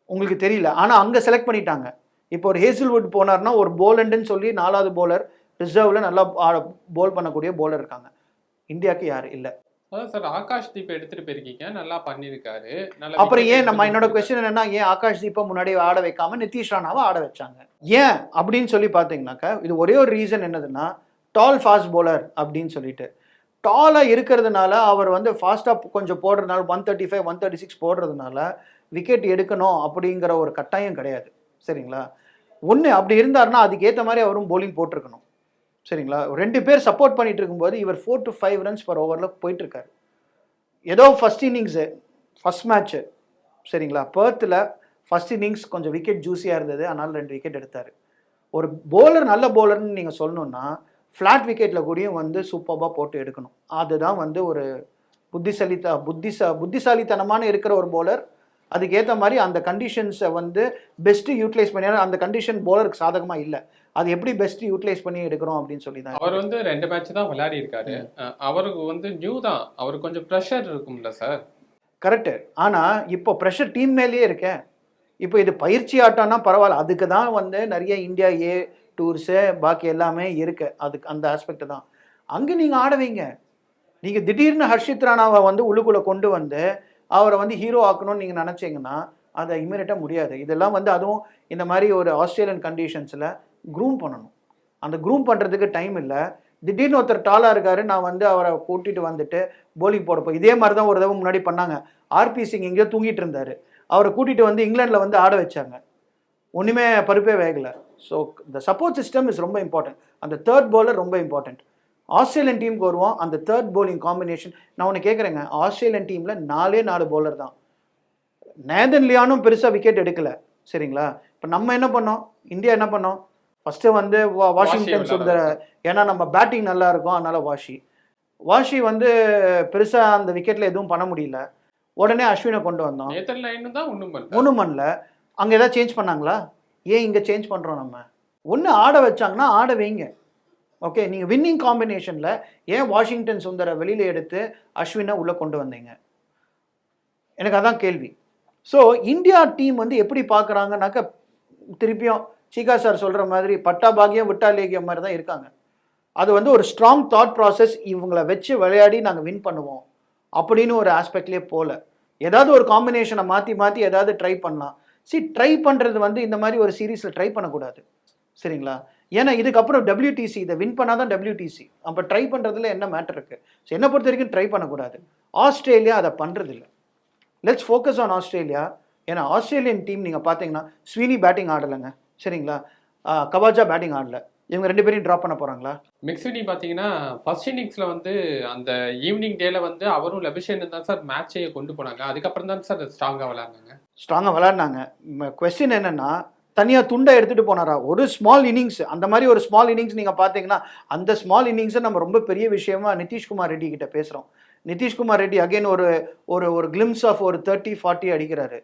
Speaker 2: உங்களுக்கு தெரியல, ஆனால் அங்கே செலக்ட் பண்ணிட்டாங்க. இப்போ ஒரு ஹேசல்வுட் போனார்னா ஒரு போலண்டுன்னு சொல்லி 4வது போலர் ரிசர்வில் நல்லா போல் பண்ணக்கூடிய போலர் இருக்காங்க. இந்தியாவுக்கு யார் இல்லை.
Speaker 1: அதான் சார், ஆகாஷ் தீப் எடுத்துட்டு போயிருக்கீங்க, நல்லா பண்ணியிருக்காரு.
Speaker 2: அப்புறம் ஏன் என்னோட கொஸ்டின் என்னன்னா, ஏன் ஆகாஷ் தீப்பை முன்னாடி ஆட வைக்காம நிதிஷ் ராணாவை ஆட வச்சாங்க? ஏன் அப்படின்னு சொல்லி பார்த்தீங்கன்னாக்கா, இது ஒரே ஒரு ரீசன் என்னதுன்னா, டால் ஃபாஸ்ட் bowler அப்படின்னு சொல்லிட்டு. டாலாக இருக்கிறதுனால அவர் வந்து ஃபாஸ்ட்டாக கொஞ்சம் போடுறதுனால 135 136 போடுறதுனால விக்கெட் எடுக்கணும் அப்படிங்கிற ஒரு கட்டாயம் கிடையாது. சரிங்களா? ஒன்று அப்படி இருந்தாருன்னா அதுக்கேற்ற மாதிரி அவரும் bowling போட்டிருக்கணும். சரிங்களா? 2 பேர் சப்போர்ட் பண்ணிட்டு இருக்கும்போது இவர் 4 to 5 runs per ஓவரில் போயிட்டுருக்காரு. ஏதோ ஃபர்ஸ்ட் இன்னிங்ஸு ஃபர்ஸ்ட் மேட்ச்சு சரிங்களா, பெர்த்தில் ஃபர்ஸ்ட் இன்னிங்ஸ் கொஞ்சம் விக்கெட் ஜூஸியாக இருந்தது, அதனால் 2 விக்கெட் எடுத்தார். ஒரு போலர் நல்ல போலர்னு நீங்கள் சொல்லணுன்னா ஃப்ளாட் விக்கெட்டில் கூடயும் வந்து சூப்பராக போட்டு எடுக்கணும். அதுதான் வந்து ஒரு புத்திசாலித்தனமான இருக்கிற ஒரு போலர். அதுக்கேற்ற மாதிரி அந்த கண்டிஷன்ஸை வந்து பெஸ்ட்டு யூட்டிலைஸ் பண்ணி, அந்த கண்டிஷன் போலருக்கு சாதகமாக இல்லை, அது எப்படி பெஸ்ட் யூட்டிலைஸ் பண்ணி எடுக்கிறோம் அப்படின்னு சொல்லி தான்.
Speaker 1: அவர் வந்து 2 மேட்ச் தான் விளையாடி இருக்காரு. அவருக்கு வந்து நியூ தான், அவருக்கு கொஞ்சம் ப்ரெஷர் இருக்கும்ல சார்.
Speaker 2: கரெக்டு. ஆனால் இப்போ ப்ரெஷர் டீம் மேலேயே இருக்கேன். இப்போ இது பயிற்சி ஆட்டம்னா பரவாயில்ல, அதுக்கு தான் வந்து நிறைய இந்தியா ஏ டூர்ஸு பாக்கி எல்லாமே இருக்கு, அதுக்கு அந்த ஆஸ்பெக்ட் தான். அங்கே நீங்கள் ஆட வைங்க. நீங்கள் திடீர்னு ஹர்ஷித் ராணாவை வந்து உள்ளுக்குள்ளே கொண்டு வந்து அவரை வந்து ஹீரோ ஆக்கணும்னு நீங்கள் நினச்சிங்கன்னா அதை இம்மீடியட்டாக முடியாது. இதெல்லாம் வந்து அதுவும் இந்த மாதிரி ஒரு ஆஸ்திரேலியன் கண்டிஷன்ஸில் க்ரூம் பண்ணணும். அந்த க்ரூம் பண்ணுறதுக்கு டைம் இல்லை. திடீர்னு ஒருத்தர் டாலாக இருக்காரு, நான் வந்து அவரை கூட்டிகிட்டு வந்துட்டு போலிங் போடப்போ இதே மாதிரி தான் ஒரு தடவை முன்னாடி பண்ணாங்க. ஆர்பி சிங் எங்கேயோ தூங்கிட்டு இருந்தார், அவரை கூட்டிகிட்டு வந்து இங்கிலாண்டில் வந்து ஆட வச்சாங்க, ஒன்றுமே பருப்பே வேகலை. ஸோ இந்த சப்போர்ட் சிஸ்டம் இஸ் ரொம்ப இம்பார்ட்டன்ட். அந்த தேர்ட் பவுலர் ரொம்ப இம்பார்ட்டன்ட். ஆஸ்திரேலியன் டீமுக்கு வருவோம், அந்த தேர்ட் பவுலிங் காம்பினேஷன். நான் ஒன்று கேட்குறேங்க, ஆஸ்திரேலியன் டீமில் 4 பவுலர் தான். நேதன் லியானும் பெருசாக விக்கெட் எடுக்கலை. சரிங்களா? இப்போ நம்ம என்ன பண்ணோம், இந்தியா என்ன பண்ணோம், ஃபஸ்ட்டு வந்து வாஷிங்டன் சுந்தர், ஏன்னா நம்ம பேட்டிங் நல்லா இருக்கும் அதனால் வாஷி வந்து பெருசாக அந்த விக்கெட்டில் எதுவும் பண்ண முடியல. உடனே அஸ்வினை கொண்டு வந்தோம், ஒன்றும் பண்ணல. அங்கே ஏதாவது சேஞ்ச் பண்ணாங்களா? ஏன் இங்கே சேஞ்ச் பண்ணுறோம் நம்ம? ஒன்று ஆட வச்சாங்கன்னா ஆட வைங்க. ஓகே, நீங்கள் வின்னிங் காம்பினேஷனில் ஏன் வாஷிங்டன் சுந்தரை வெளியில் எடுத்து அஸ்வினை உள்ளே கொண்டு வந்தீங்க? எனக்கு அதான் கேள்வி. ஸோ இந்தியா டீம் வந்து எப்படி பார்க்குறாங்கனாக்கா, திருப்பியும் சீகா சார் சொல்கிற மாதிரி பட்டா பாகியம் விட்டா லேகியம் மாதிரி தான் இருக்காங்க. அது வந்து ஒரு ஸ்ட்ராங் தாட் ப்ராசஸ், இவங்களை வச்சு விளையாடி நாங்கள் வின் பண்ணுவோம் அப்படின்னு ஒரு ஆஸ்பெக்ட்லேயே போகல. ஏதாவது ஒரு காம்பினேஷனை மாற்றி ஏதாவது ட்ரை பண்ணலாம். ட்ரை பண்ணுறது வந்து இந்த மாதிரி ஒரு சீரீஸில் ட்ரை பண்ணக்கூடாது. சரிங்களா? ஏன்னா இதுக்கப்புறம் WTC, இதை வின் பண்ணால் தான் WTC. அப்போ ட்ரை பண்ணுறதுல என்ன மேட்டர் இருக்குது? ஸோ என்னை பொறுத்த வரைக்கும் ட்ரை பண்ணக்கூடாது. ஆஸ்திரேலியா அதை பண்ணுறதில்ல. Let's focus on Australia. ஏன்னா ஆஸ்திரேலியன் டீம் நீங்கள் பார்த்தீங்கன்னா ஸ்வீனி பேட்டிங் ஆடலைங்க. சரிங்களா? கவாஜா பேட்டிங் ஆடலை. இவங்க 2 பேரையும் ட்ராப் பண்ண போகிறாங்களா?
Speaker 1: மிக்ஸ்வினி பார்த்தீங்கன்னா ஃபர்ஸ்ட் இன்னிங்ஸில் வந்து அந்த ஈவினிங் டேல வந்து அவரும் லபிஷேனும் தான் சார் மேட்சையை கொண்டு போனாங்க. அதுக்கப்புறம் தான் சார் ஸ்ட்ராங்காக விளையாடினாங்க. கொஸ்டின் என்னென்னா, தனியாக துண்டை எடுத்துகிட்டு போனாரா? ஒரு ஸ்மால் இன்னிங்ஸ், அந்த மாதிரி ஒரு ஸ்மால் இன்னிங்ஸ் நீங்கள் பார்த்தீங்கன்னா, அந்த ஸ்மால் இன்னிங்ஸை நம்ம ரொம்ப பெரிய விஷயமா நிதிஷ்குமார் ரெட்டி கிட்ட பேசுகிறோம். நிதிஷ்குமார் ரெட்டி அகைன் ஒரு ஒரு கிளிம்ஸ் ஆஃப் ஒரு 30-40 அடிக்கிறாரு.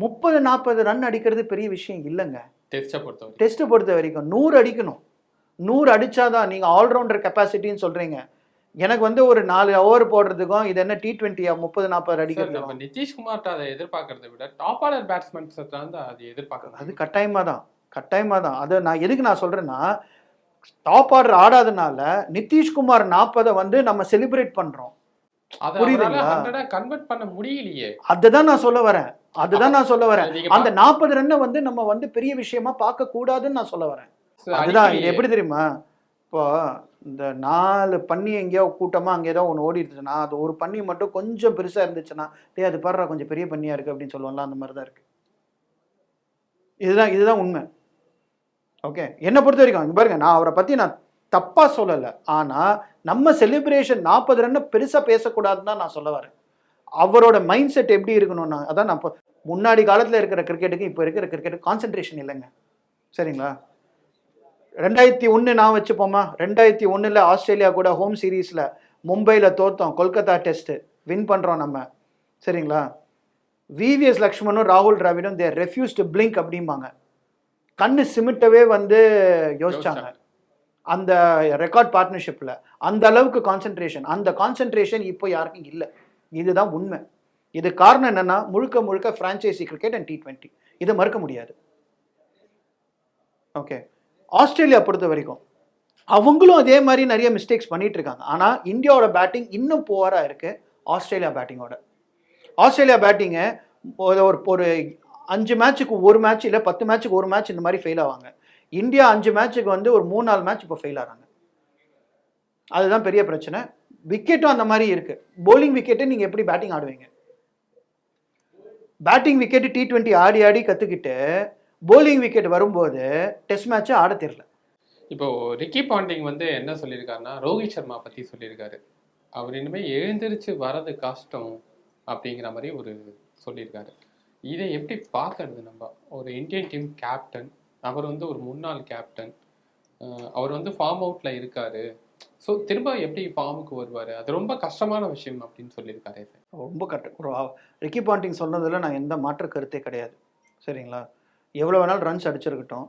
Speaker 1: 30-40 ரன் அடிக்கிறது பெரிய விஷயம் இல்லைங்க. டெஸ்ட்டை பொறுத்த வரைக்கும் 100 அடிக்கணும். 100 அடித்தாதான் நீங்கள் ஆல்ரவுண்டர் கெப்பாசிட்டின்னு சொல்கிறீங்க. எனக்கு வந்து ஒரு 4 ஓவர் போடுறதுக்கும் இது என்ன T20 30-40 அடிக்கிறது. நிதிஷ்குமார் அதை எதிர்பார்க்கறதை விட டாப் ஆர்டர் பேட்ஸ்மேன்ஸ் அது எதிர்பார்க்கறது
Speaker 2: அது கட்டாயமாக தான். அதை நான் எதுக்கு நான் சொல்கிறேன்னா, டாப் ஆர்டர் ஆடாதனால நிதிஷ்குமார் 40 வந்து நம்ம செலிப்ரேட் பண்ணுறோம்.
Speaker 1: புரியுதுங்களா? கன்வெர்ட் பண்ண முடியலையே.
Speaker 2: அதுதான் நான் சொல்ல வரேன். அந்த 40 ரன்னை வந்து நம்ம வந்து பெரிய விஷயமா பார்க்க கூடாதுன்னு நான் சொல்ல வரேன். அதுதான். இது எப்படி தெரியுமா, இப்போ இந்த 4 பன்னி எங்கேயோ கூட்டமா அங்கே ஏதோ ஒன்று ஓடி இருந்துச்சுன்னா, அது ஒரு பன்னி மட்டும் கொஞ்சம் பெருசா இருந்துச்சுன்னா, அது பாடுறா கொஞ்சம் பெரிய பன்னியா இருக்கு அப்படின்னு சொல்லுவாங்களா, அந்த மாதிரி தான் இருக்கு. இதுதான் உண்மை. ஓகே, என்னை பொறுத்த வரைக்கும் பாருங்க, நான் அவரை பத்தி நான் தப்பா சொல்லலை. ஆனா நம்ம செலிப்ரேஷன் 40 ரன்னை பெருசா பேசக்கூடாதுன்னு தான் நான் சொல்ல வரேன். அவரோட மைண்ட் செட் எப்படி இருக்கணும்னா, அதான் நான் முன்னாடி காலத்தில் இருக்கிற கிரிக்கெட்டுக்கு இப்போ இருக்கிற கிரிக்கெட்டுக்கு கான்சென்ட்ரேஷன் இல்லைங்க. சரிங்களா? 2001 நான் வச்சுப்போமா, 2001 ஆஸ்திரேலியா கூட ஹோம் சீரீஸில் மும்பையில் தோற்றோம், கொல்கத்தா டெஸ்ட்டு வின் பண்ணுறோம் நம்ம. சரிங்களா? VVS லக்ஷ்மணும் ராகுல் டிராவிடும் தே ரெஃப்யூஸ் டு பிளிங்க் அப்படிம்பாங்க. கண்ணு சிமிட்டவே வந்து யோசிச்சாங்க அந்த ரெக்கார்ட் பார்ட்னர்ஷிப்பில். அந்த அளவுக்கு அந்த கான்சென்ட்ரேஷன் இப்போ யாருக்கும் இல்லை. இதுதான் உண்மை. இது காரணம் என்னன்னா, முழுக்க ஃப்ரான்ச்சைசி கிரிக்கெட் அண்ட் T20, இதை மறுக்க முடியாது. ஓகே, ஆஸ்திரேலியா பொறுத்த வரைக்கும் அவங்களும் அதே மாதிரி நிறைய மிஸ்டேக்ஸ் பண்ணிட்டு இருக்காங்க. ஆனால் இந்தியாவோட பேட்டிங் இன்னும் புவராக இருக்கு ஆஸ்திரேலியா பேட்டிங்கோட. ஆஸ்திரேலியா பேட்டிங்கை ஒரு 5 மேட்சுக்கு ஒரு மேட்ச் இல்லை 10 மேட்சுக்கு ஒரு மேட்ச் இந்த மாதிரி ஃபெயில் ஆவாங்க. இந்தியா 5 மேட்சுக்கு வந்து ஒரு 3-4 மேட்ச் இப்போ ஃபெயில் ஆகிறாங்க. அதுதான் பெரிய பிரச்சனை. விக்கெட்டும் அந்த மாதிரி இருக்கு. போலிங் விக்கெட்டு நீங்க எப்படி பேட்டிங் ஆடுவீங்க? பேட்டிங் விக்கெட் T20 ஆடி ஆடி கத்துக்கிட்டு போலிங் விக்கெட் வரும்போது டெஸ்ட் மேட்ச் ஆட தெரியல.
Speaker 1: இப்போ ரிக்கி பாண்டிங் வந்து என்ன சொல்லியிருக்காருன்னா ரோஹித் சர்மா பத்தி சொல்லியிருக்காரு. அவர் இனிமே எழுந்திருச்சு வர்றது கஷ்டம் அப்படிங்கிற மாதிரி ஒரு சொல்லியிருக்காரு. இதை எப்படி பார்க்கறது நம்ம? ஒரு இந்தியன் டீம் கேப்டன், அவர் வந்து ஒரு முன்னாள் கேப்டன், அவர் வந்து ஃபார்ம் அவுட்ல இருக்காரு. ஸோ திரும்ப எப்படி ஃபார்முக்கு வருவார்? அது ரொம்ப கஷ்டமான விஷயம் அப்படின்னு சொல்லியிருக்காரு.
Speaker 2: ரொம்ப கரெக்ட். ரிக்கி பாண்டிங் சொன்னதில் நான் எந்த மாற்று கருத்தே கிடையாது. சரிங்களா? எவ்வளோ வேணாலும் ரன்ஸ் அடிச்சிருக்கட்டும்.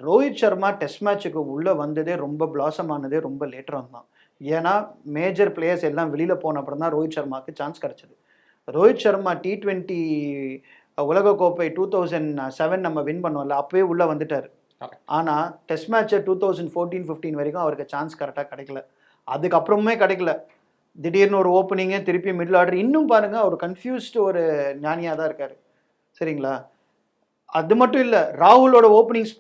Speaker 2: ரோஹித் சர்மா டெஸ்ட் மேட்சுக்கு உள்ளே வந்ததே ரொம்ப பிளாசம் ஆனதே ரொம்ப லேட்டராக தான். ஏன்னா மேஜர் பிளேயர்ஸ் எல்லாம் வெளியில் போன அப்புறம் தான் ரோஹித் சர்மாவுக்கு சான்ஸ் கிடச்சிது. ரோஹித் சர்மா T20 உலகக்கோப்பை 2007 நம்ம வின் பண்ணோம்ல, அப்போயே உள்ளே வந்துட்டார். ஆனால் டெஸ்ட் மேட்ச்சை 2014-15 வரைக்கும் அவருக்கு சான்ஸ் கரெக்டாக கிடைக்கல. அதுக்கப்புறமே கிடைக்கல. திடீர்னு ஒரு ஓப்பனிங்கே திருப்பி மிடில் ஆர்டர். இன்னும் பாருங்கள், அவர் கன்ஃபியூஸ்டு ஒரு ஞானியாக தான் இருக்கார். சரிங்களா? அது மட்டும் இல்லை, ராகுலோட ஓப்பனிங்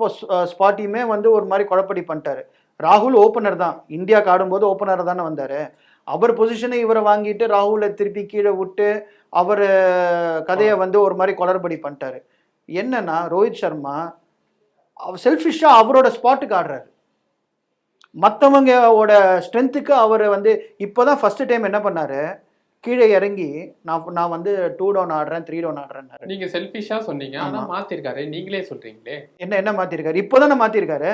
Speaker 2: ஸ்பாட்டையுமே வந்து ஒரு மாதிரி குழப்படி பண்ணிட்டாரு. ராகுல் ஓப்பனர் தான், இந்தியாவுக்கு ஆடும்போது ஓப்பனர் தானே வந்தார். அவர் பொசிஷனை இவரை வாங்கிட்டு ராகுலை திருப்பி கீழே விட்டு அவர் கதையை வந்து ஒரு மாதிரி குளறுபடி பண்ணிட்டாரு. என்னன்னா ரோஹித் சர்மா அவர் செல்ஃபிஷாக அவரோட ஸ்பாட்டுக்கு ஆடுறாரு. மற்றவங்களோட ஸ்ட்ரென்த்துக்கு அவர் வந்து இப்போ தான் ஃபஸ்ட்டு டைம் என்ன பண்ணார், கீழே இறங்கி நான் வந்து 2 டவுன் ஆடுறேன் 3 டவுன் ஆடுறேன்னாரு.
Speaker 1: நீங்க செல்ஃபிஷா சொன்னீங்க, ஆனால் மாற்றிருக்காரு. நீங்களே சொல்றீங்களே
Speaker 2: என்ன மாற்றிருக்காரு? இப்போ தானே மாற்றிருக்காரு.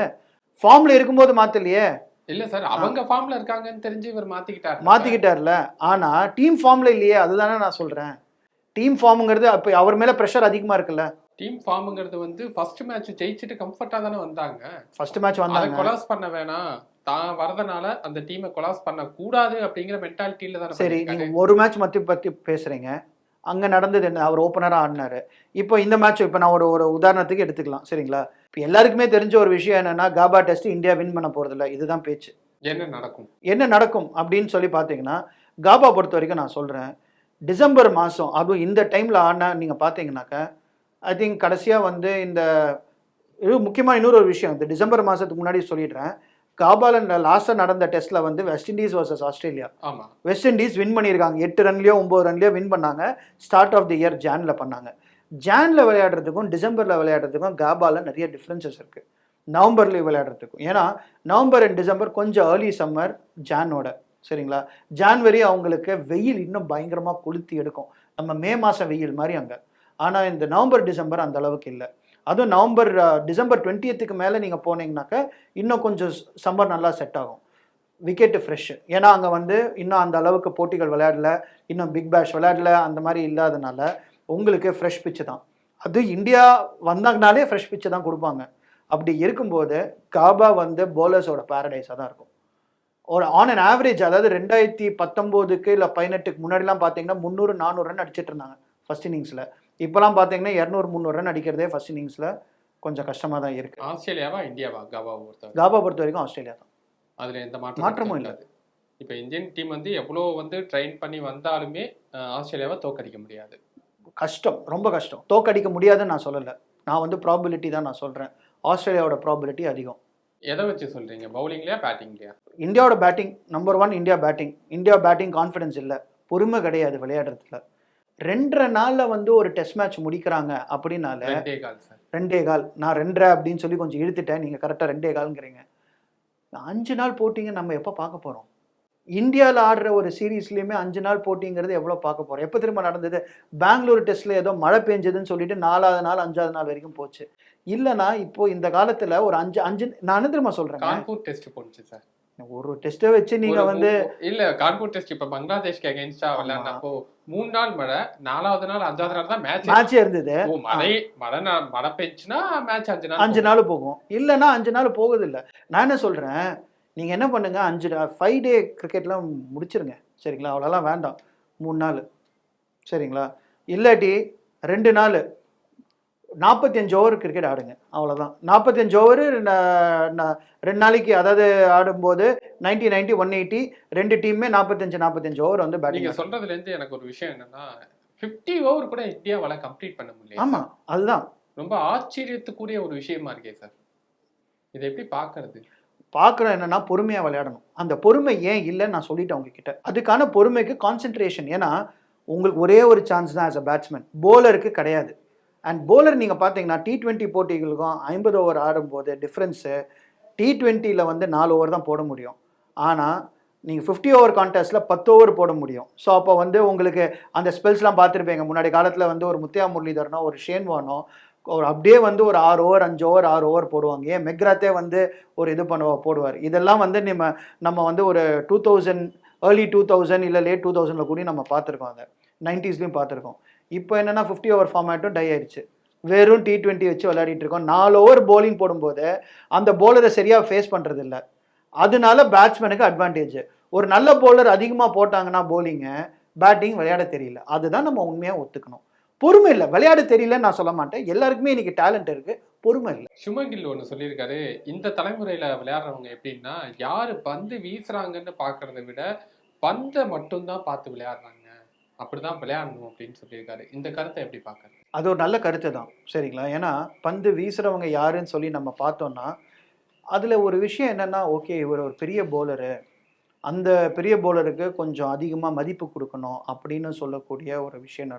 Speaker 2: ஃபார்மில் இருக்கும்போது மாற்றலையே.
Speaker 1: இல்ல சார், அவங்க ஃபார்ம்ல இருக்காங்கன்னு தெரிஞ்சு இவர்
Speaker 2: மாற்றிக்கிட்டார்ல. ஆனால் டீம் ஃபார்மில் இல்லையே, அதுதானே நான் சொல்கிறேன். டீம் ஃபார்முங்கிறது அப்போ அவர் மேலே ப்ரெஷர் அதிகமாக இருக்குல்ல.
Speaker 1: டீம் ஃபார்முங்கிறது வந்து ஃபர்ஸ்ட் மேட்ச் ஜெயிச்சுட்டு கம்ஃபர்ட்டா தானே வந்தாங்க.
Speaker 2: ஃபர்ஸ்ட் மேட்ச் வந்தாங்க,
Speaker 1: கொலாஸ் பண்ண வேணாம், தான் வரதுனால அந்த டீமை கொலாஸ் பண்ண கூடாது அப்படிங்கிற மென்டாலிட்டியில தானே.
Speaker 2: சரி, நீங்க ஒரு மேட்ச் பத்தி பேசுறீங்க. அங்க நடந்தது என்ன? அவர் ஓப்பனரா ஆடினாரு. இப்போ இந்த மேட்ச் இப்போ நான் ஒரு உதாரணத்துக்கு எடுத்துக்கலாம். சரிங்களா? இப்போ எல்லாருக்குமே தெரிஞ்ச ஒரு விஷயம் என்னன்னா, காபா டெஸ்ட் இந்தியா வின் பண்ண போறதில்ல. இதுதான் பேச்சு. என்ன நடக்கும் அப்படின்னு சொல்லி பார்த்தீங்கன்னா, காபா பொறுத்த வரைக்கும் நான் சொல்றேன், டிசம்பர் மாதம் அதுவும் இந்த டைமில் ஆடினா நீங்கள் பார்த்தீங்கன்னாக்கா, ஐ திங்க் கடைசியாக வந்து இந்த முக்கியமாக இன்னொரு ஒரு விஷயம், இந்த டிசம்பர் மாதத்துக்கு முன்னாடி சொல்லிடுறேன். காபால லாஸ்ட்டாக நடந்த டெஸ்ட்டில் வந்து west Indies versus Australia, west Indies win பண்ணியிருக்காங்க. 8 ரன்லையோ 9 ரன்லையோ வின் பண்ணாங்க. ஸ்டார்ட் ஆஃப் தி இயர் ஜானில் பண்ணாங்க. ஜானில் விளையாடுறதுக்கும் டிசம்பரில் விளையாடுறதுக்கும் காபாவில் நிறைய டிஃப்ரென்சஸ் இருக்குது. நவம்பரில் விளையாடுறதுக்கும். ஏன்னா நவம்பர் அண்ட் டிசம்பர் கொஞ்சம் ஏர்லி சம்மர் ஜானோட. சரிங்களா? ஜான்வரி அவங்களுக்கு வெயில் இன்னும் பயங்கரமாக கொளுத்தி எடுக்கும். நம்ம மே மாதம் வெயில் மாதிரி அங்கே. ஆனால் இந்த நவம்பர் டிசம்பர் அந்த அளவுக்கு இல்லை. அதுவும் டிசம்பர் 20க்கு மேலே நீங்கள் போனீங்கன்னாக்கா இன்னும் கொஞ்சம் சம்மர் நல்லா செட் ஆகும். Wicket fresh. ஏன்னா அங்கே வந்து இன்னும் அந்த அளவுக்கு போட்டிகள் விளையாடல, இன்னும் பிக் பேஷ் விளையாடல, அந்த மாதிரி இல்லாதனால உங்களுக்கு ஃப்ரெஷ் பிச்சு தான். அது இந்தியா வந்தாங்கனாலே ஃப்ரெஷ் பிச்சு தான் கொடுப்பாங்க. அப்படி இருக்கும்போது காபா வந்து போலர்ஸோட பேரடைஸாக தான் இருக்கும். ஒரு ஆன் அண்ட் ஆவரேஜ், அதாவது 2019 இல்லை 18க்கு முன்னாடிலாம் பார்த்தீங்கன்னா 300-400 ரன் அடிச்சிட்டு இருந்தாங்க ஃபர்ஸ்ட் இன்னிங்ஸில். இப்போலாம் பார்த்தீங்கன்னா 200-300 ரன் அடிக்கிறதே ஃபர்ஸ்ட் இன்னிங்ஸில் கொஞ்சம் கஷ்டமாக தான் இருக்குது.
Speaker 1: ஆஸ்திரேலியாவா இந்தியாவா?
Speaker 2: காபா பொறுத்த வரைக்கும் ஆஸ்திரேலியா தான்.
Speaker 1: அதில் எந்த மாற்றமும் இல்லாது. இப்போ இந்தியன் டீம் வந்து எவ்வளோ வந்து ட்ரெயின் பண்ணி வந்தாலுமே ஆஸ்திரேலியாவை தோக்கடிக்க முடியாது.
Speaker 2: கஷ்டம், ரொம்ப கஷ்டம். தோக்கடிக்க முடியாதுன்னு நான் சொல்லலை, நான் வந்து ப்ராபபிலிட்டி தான் நான் சொல்கிறேன். ஆஸ்திரேலியாவோட ப்ராபபிலிட்டி அதிகம்.
Speaker 1: எதை வச்சு சொல்கிறீங்க? பவுலிங்லையா பேட்டிங்லையா?
Speaker 2: இந்தியாவோட batting number 1. India batting confidence இல்லை, பொறுமை கிடையாது விளையாடுறதுல. 2.5 நாளில் வந்து ஒரு டெஸ்ட் மேட்ச் முடிக்கிறாங்க அப்படின்னால 2.25 கால். நான் 2.5 அப்படின்னு சொல்லி கொஞ்சம் இழுத்துட்டேன், நீங்கள் கரெக்டாக 2.25 கால்ங்கிறீங்க. 5 நாள் போட்டிங்க நம்ம எப்போ பார்க்க போகிறோம்? இந்தியாவில் ஆடுற ஒரு சீரீஸ்லேயுமே 5 நாள் போட்டிங்கிறது எவ்வளோ பார்க்க போகிறோம்? எப்போ திரும்ப நடந்தது? பெங்களூர் டெஸ்ட்டில் ஏதோ மழை பெஞ்சதுன்னு சொல்லிட்டு 4வது நாள் 5வது நாள் வரைக்கும் போச்சு. இல்லைனா இப்போ இந்த காலத்தில் ஒரு 5 நான் திரும்ப சொல்கிறேன்,
Speaker 1: கான்பூர் டெஸ்ட் போச்சு சார்.
Speaker 2: ஒரு டெஸ்ட்டை வச்சு நீங்கள் வந்து
Speaker 1: இல்லை, கான்பூர் டெஸ்ட் இப்போ பங்களாதேஷ்க்கு அகைன்ஸ்டா விளையாடுறப்போ 3 நாள் மழை, 4வது நாள் 5வது நாள் தான்
Speaker 2: மேட்ச் இருந்தது.
Speaker 1: மழை பெஞ்சுன்னா மேட்ச்
Speaker 2: 5 நாள் போகும், இல்லைன்னா 5 நாள் போகுது. இல்லை, நான் என்ன சொல்கிறேன், நீங்கள் என்ன பண்ணுங்க, 5 டே கிரிக்கெட்லாம் முடிச்சிருங்க. சரிங்களா? அவ்வளோலாம் வேண்டாம். 3 நாள். சரிங்களா? இல்லாட்டி 2 நாள் 45 ஓவர் கிரிக்கெட் ஆடுங்க, அவ்வளோதான். 45 ஓவர் 2 நாளைக்கு, அதாவது ஆடும்போது 90, 180 2 டீமுமே 45 ஓவர் வந்து பேட்டிங்.
Speaker 1: நீங்கள் சொல்கிறதுலேருந்து எனக்கு ஒரு விஷயம் என்னென்னா, 50 ஓவர் கூட இந்தியாவால் கம்ப்ளீட் பண்ண முடியல.
Speaker 2: ஆமாம், அதுதான்
Speaker 1: ரொம்ப ஆச்சரியத்துக்குரிய ஒரு விஷயமா இருக்கே சார். இதை எப்படி பார்க்கறது?
Speaker 2: பார்க்குறோம் என்னன்னா பொறுமையாக விளையாடணும். அந்த பொறுமை ஏன் இல்லைன்னு நான் சொல்லிட்டேன் உங்ககிட்ட. அதுக்கான பொறுமைக்கு கான்சென்ட்ரேஷன். ஏன்னா உங்களுக்கு ஒரே ஒரு சான்ஸ் தான் ஆஸ் அ பேட்ஸ்மேன். போலருக்கு கிடையாது. அண்ட் போலர் நீங்கள் பார்த்தீங்கன்னா T20 போட்டிகளுக்கும் 50 ஓவர் ஆடும்போது டிஃப்ரென்ஸு T20யில் வந்து 4 ஓவர் தான் போட முடியும். ஆனால் நீங்கள் 50 ஓவர் கான்டெஸ்ட்டில் 10 ஓவர் போட முடியும். ஸோ அப்போ வந்து உங்களுக்கு அந்த ஸ்பெல்ஸ்லாம் பார்த்துருப்பீங்க. முன்னாடி காலத்தில் வந்து ஒரு முத்தையா முரளிதரனோ ஒரு ஷேன்வானோ ஒரு அப்படியே வந்து ஒரு 6 ஓவர் 5 ஓவர் 6 ஓவர் போடுவாங்க. ஏன் மெக்ராத்தே வந்து ஒரு இது போடுவார். இதெல்லாம் வந்து நம்ம வந்து ஒரு 2000 ஏர்லி 2000 இல்லை லேட் 2000ல் கூட நம்ம பார்த்துருக்கோம். அதை 90ஸ்லையும் பார்த்துருக்கோம். இப்போ என்னென்னா 50 ஓவர் ஃபார்மேட்டும் டை ஆயிடுச்சு. வெறும் T20 வச்சு விளையாடிட்டு இருக்கோம். 4 ஓவர் போலிங் போடும்போது அந்த போலரை சரியாக ஃபேஸ் பண்ணுறது இல்லை. அதனால பேட்ஸ்மேனுக்கு அட்வான்டேஜ். ஒரு நல்ல போலர் அதிகமாக போட்டாங்கன்னா போலிங்கை பேட்டிங் விளையாட தெரியல. அதுதான் நம்ம உண்மையாக ஒத்துக்கணும். பொறுமை இல்லை, விளையாட தெரியலன்னு நான் சொல்ல மாட்டேன். எல்லாருக்குமே இன்னைக்கு டேலண்ட் இருக்கு, பொறுமை இல்லை.
Speaker 1: சுமன் கில் ஒன்று சொல்லியிருக்காரு, இந்த தலைமுறையில விளையாடுறவங்க எப்படின்னா யாரு பந்து வீசுறாங்கன்னு பார்க்கறத விட பந்தை மட்டும்தான் பார்த்து விளையாடுறாங்க, அப்படிதான் விளையாடணும் அப்படின்னு சொல்லியிருக்காரு. இந்த கருத்தை எப்படி பார்க்கறது?
Speaker 2: அது ஒரு நல்ல கருத்து தான், சரிங்களா? ஏன்னா பந்து வீசுறவங்க யாருன்னு சொல்லி நம்ம பார்த்தோம்னா அதில் ஒரு விஷயம் என்னென்னா, ஓகே இவர் ஒரு பெரிய போலரு, அந்த பெரிய போலருக்கு கொஞ்சம் அதிகமாக மதிப்பு கொடுக்கணும் அப்படின்னு சொல்லக்கூடிய ஒரு விஷயம்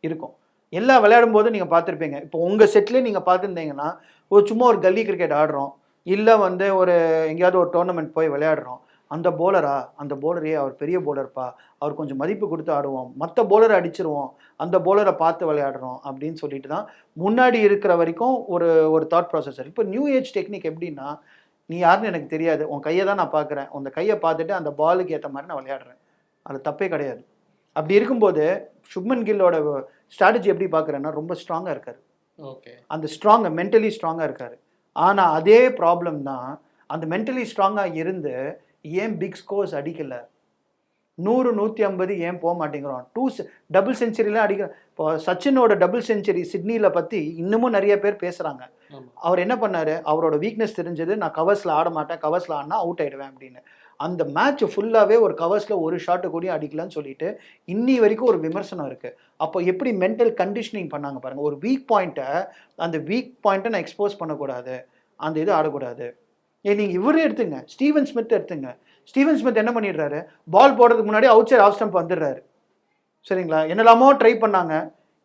Speaker 2: இருக்கும். எல்லா விளையாடும் போது நீங்கள் பார்த்துருப்பீங்க. இப்போ உங்கள் செட்லேயே நீங்கள் பார்த்துருந்தீங்கன்னா சும்மா ஒரு கல்லி கிரிக்கெட் ஆடுறோம், இல்லை வந்து ஒரு எங்கேயாவது ஒரு டோர்னமெண்ட் போய் விளையாடுறோம். அந்த போலரே அவர் பெரிய போலர்ப்பா, அவர் கொஞ்சம் மதிப்பு கொடுத்து ஆடுவோம், மற்ற போலரை அடிச்சிருவோம், அந்த போலரை பார்த்து விளையாடுறோம் அப்படின்னு சொல்லிட்டு தான் முன்னாடி இருக்கிற வரைக்கும் ஒரு தாட் ப்ராசஸர். இப்போ நியூ ஏஜ் டெக்னிக் எப்படின்னா, நீ யாருன்னு எனக்கு தெரியாது, உன் கையை தான் நான் பார்க்குறேன், உன் கையை பார்த்துட்டு அந்த பாலுக்கு ஏற்ற மாதிரி நான் விளையாடுறேன், அது தப்பே கிடையாது. அப்படி இருக்கும்போது சுப்மன் கில்லோட ஸ்ட்ராட்டஜி எப்படி பார்க்குறேன்னா ரொம்ப ஸ்ட்ராங்காக இருக்கார்.
Speaker 1: ஓகே, அந்த
Speaker 2: மென்டலி ஸ்ட்ராங்காக இருக்கார். ஆனால் அதே ப்ராப்ளம் தான், அந்த மென்டலி ஸ்ட்ராங்காக இருந்து ஏன் பிக் ஸ்கோர்ஸ் அடிக்கலை? 100 150 ஏன் போக மாட்டேங்கிறோம்? டபுள் செஞ்சுரிலாம் அடிக்கிறோம். இப்போ சச்சினோட டபுள் செஞ்சுரி சிட்னியில் பற்றி இன்னமும் நிறைய பேர் பேசுகிறாங்க. அவர் என்ன பண்ணார்? அவரோட வீக்னஸ் தெரிஞ்சது, நான் கவர்ஸில் ஆட மாட்டேன், கவர்ஸில் ஆடினா அவுட் ஆகிடுவேன் அப்படின்னு. அந்த மேட்ச் ஃபுல்லாகவே ஒரு கவர்ஸில் ஒரு ஷாட்டு கூட அடிக்கலான்னு சொல்லிட்டு இன்னி வரைக்கும் ஒரு விமர்சனம் இருக்குது. அப்போ எப்படி மென்டல் கண்டிஷனிங் பண்ணாங்க பாருங்கள். ஒரு வீக் பாயிண்ட்டை நான் எக்ஸ்போஸ் பண்ணக்கூடாது, அந்த இது ஆடக்கூடாது. நீங்கள் இவரே எடுத்துங்க, ஸ்டீவன் ஸ்மித் எடுத்துங்க. ஸ்டீவன் ஸ்மித் என்ன பண்ணிடுறாரு? பால் போடுறதுக்கு முன்னாடி அவுட் சைட் ஆஃப் ஸ்டம்ப் வந்துடுறாரு, சரிங்களா? என்னெல்லாமோ ட்ரை பண்ணாங்க.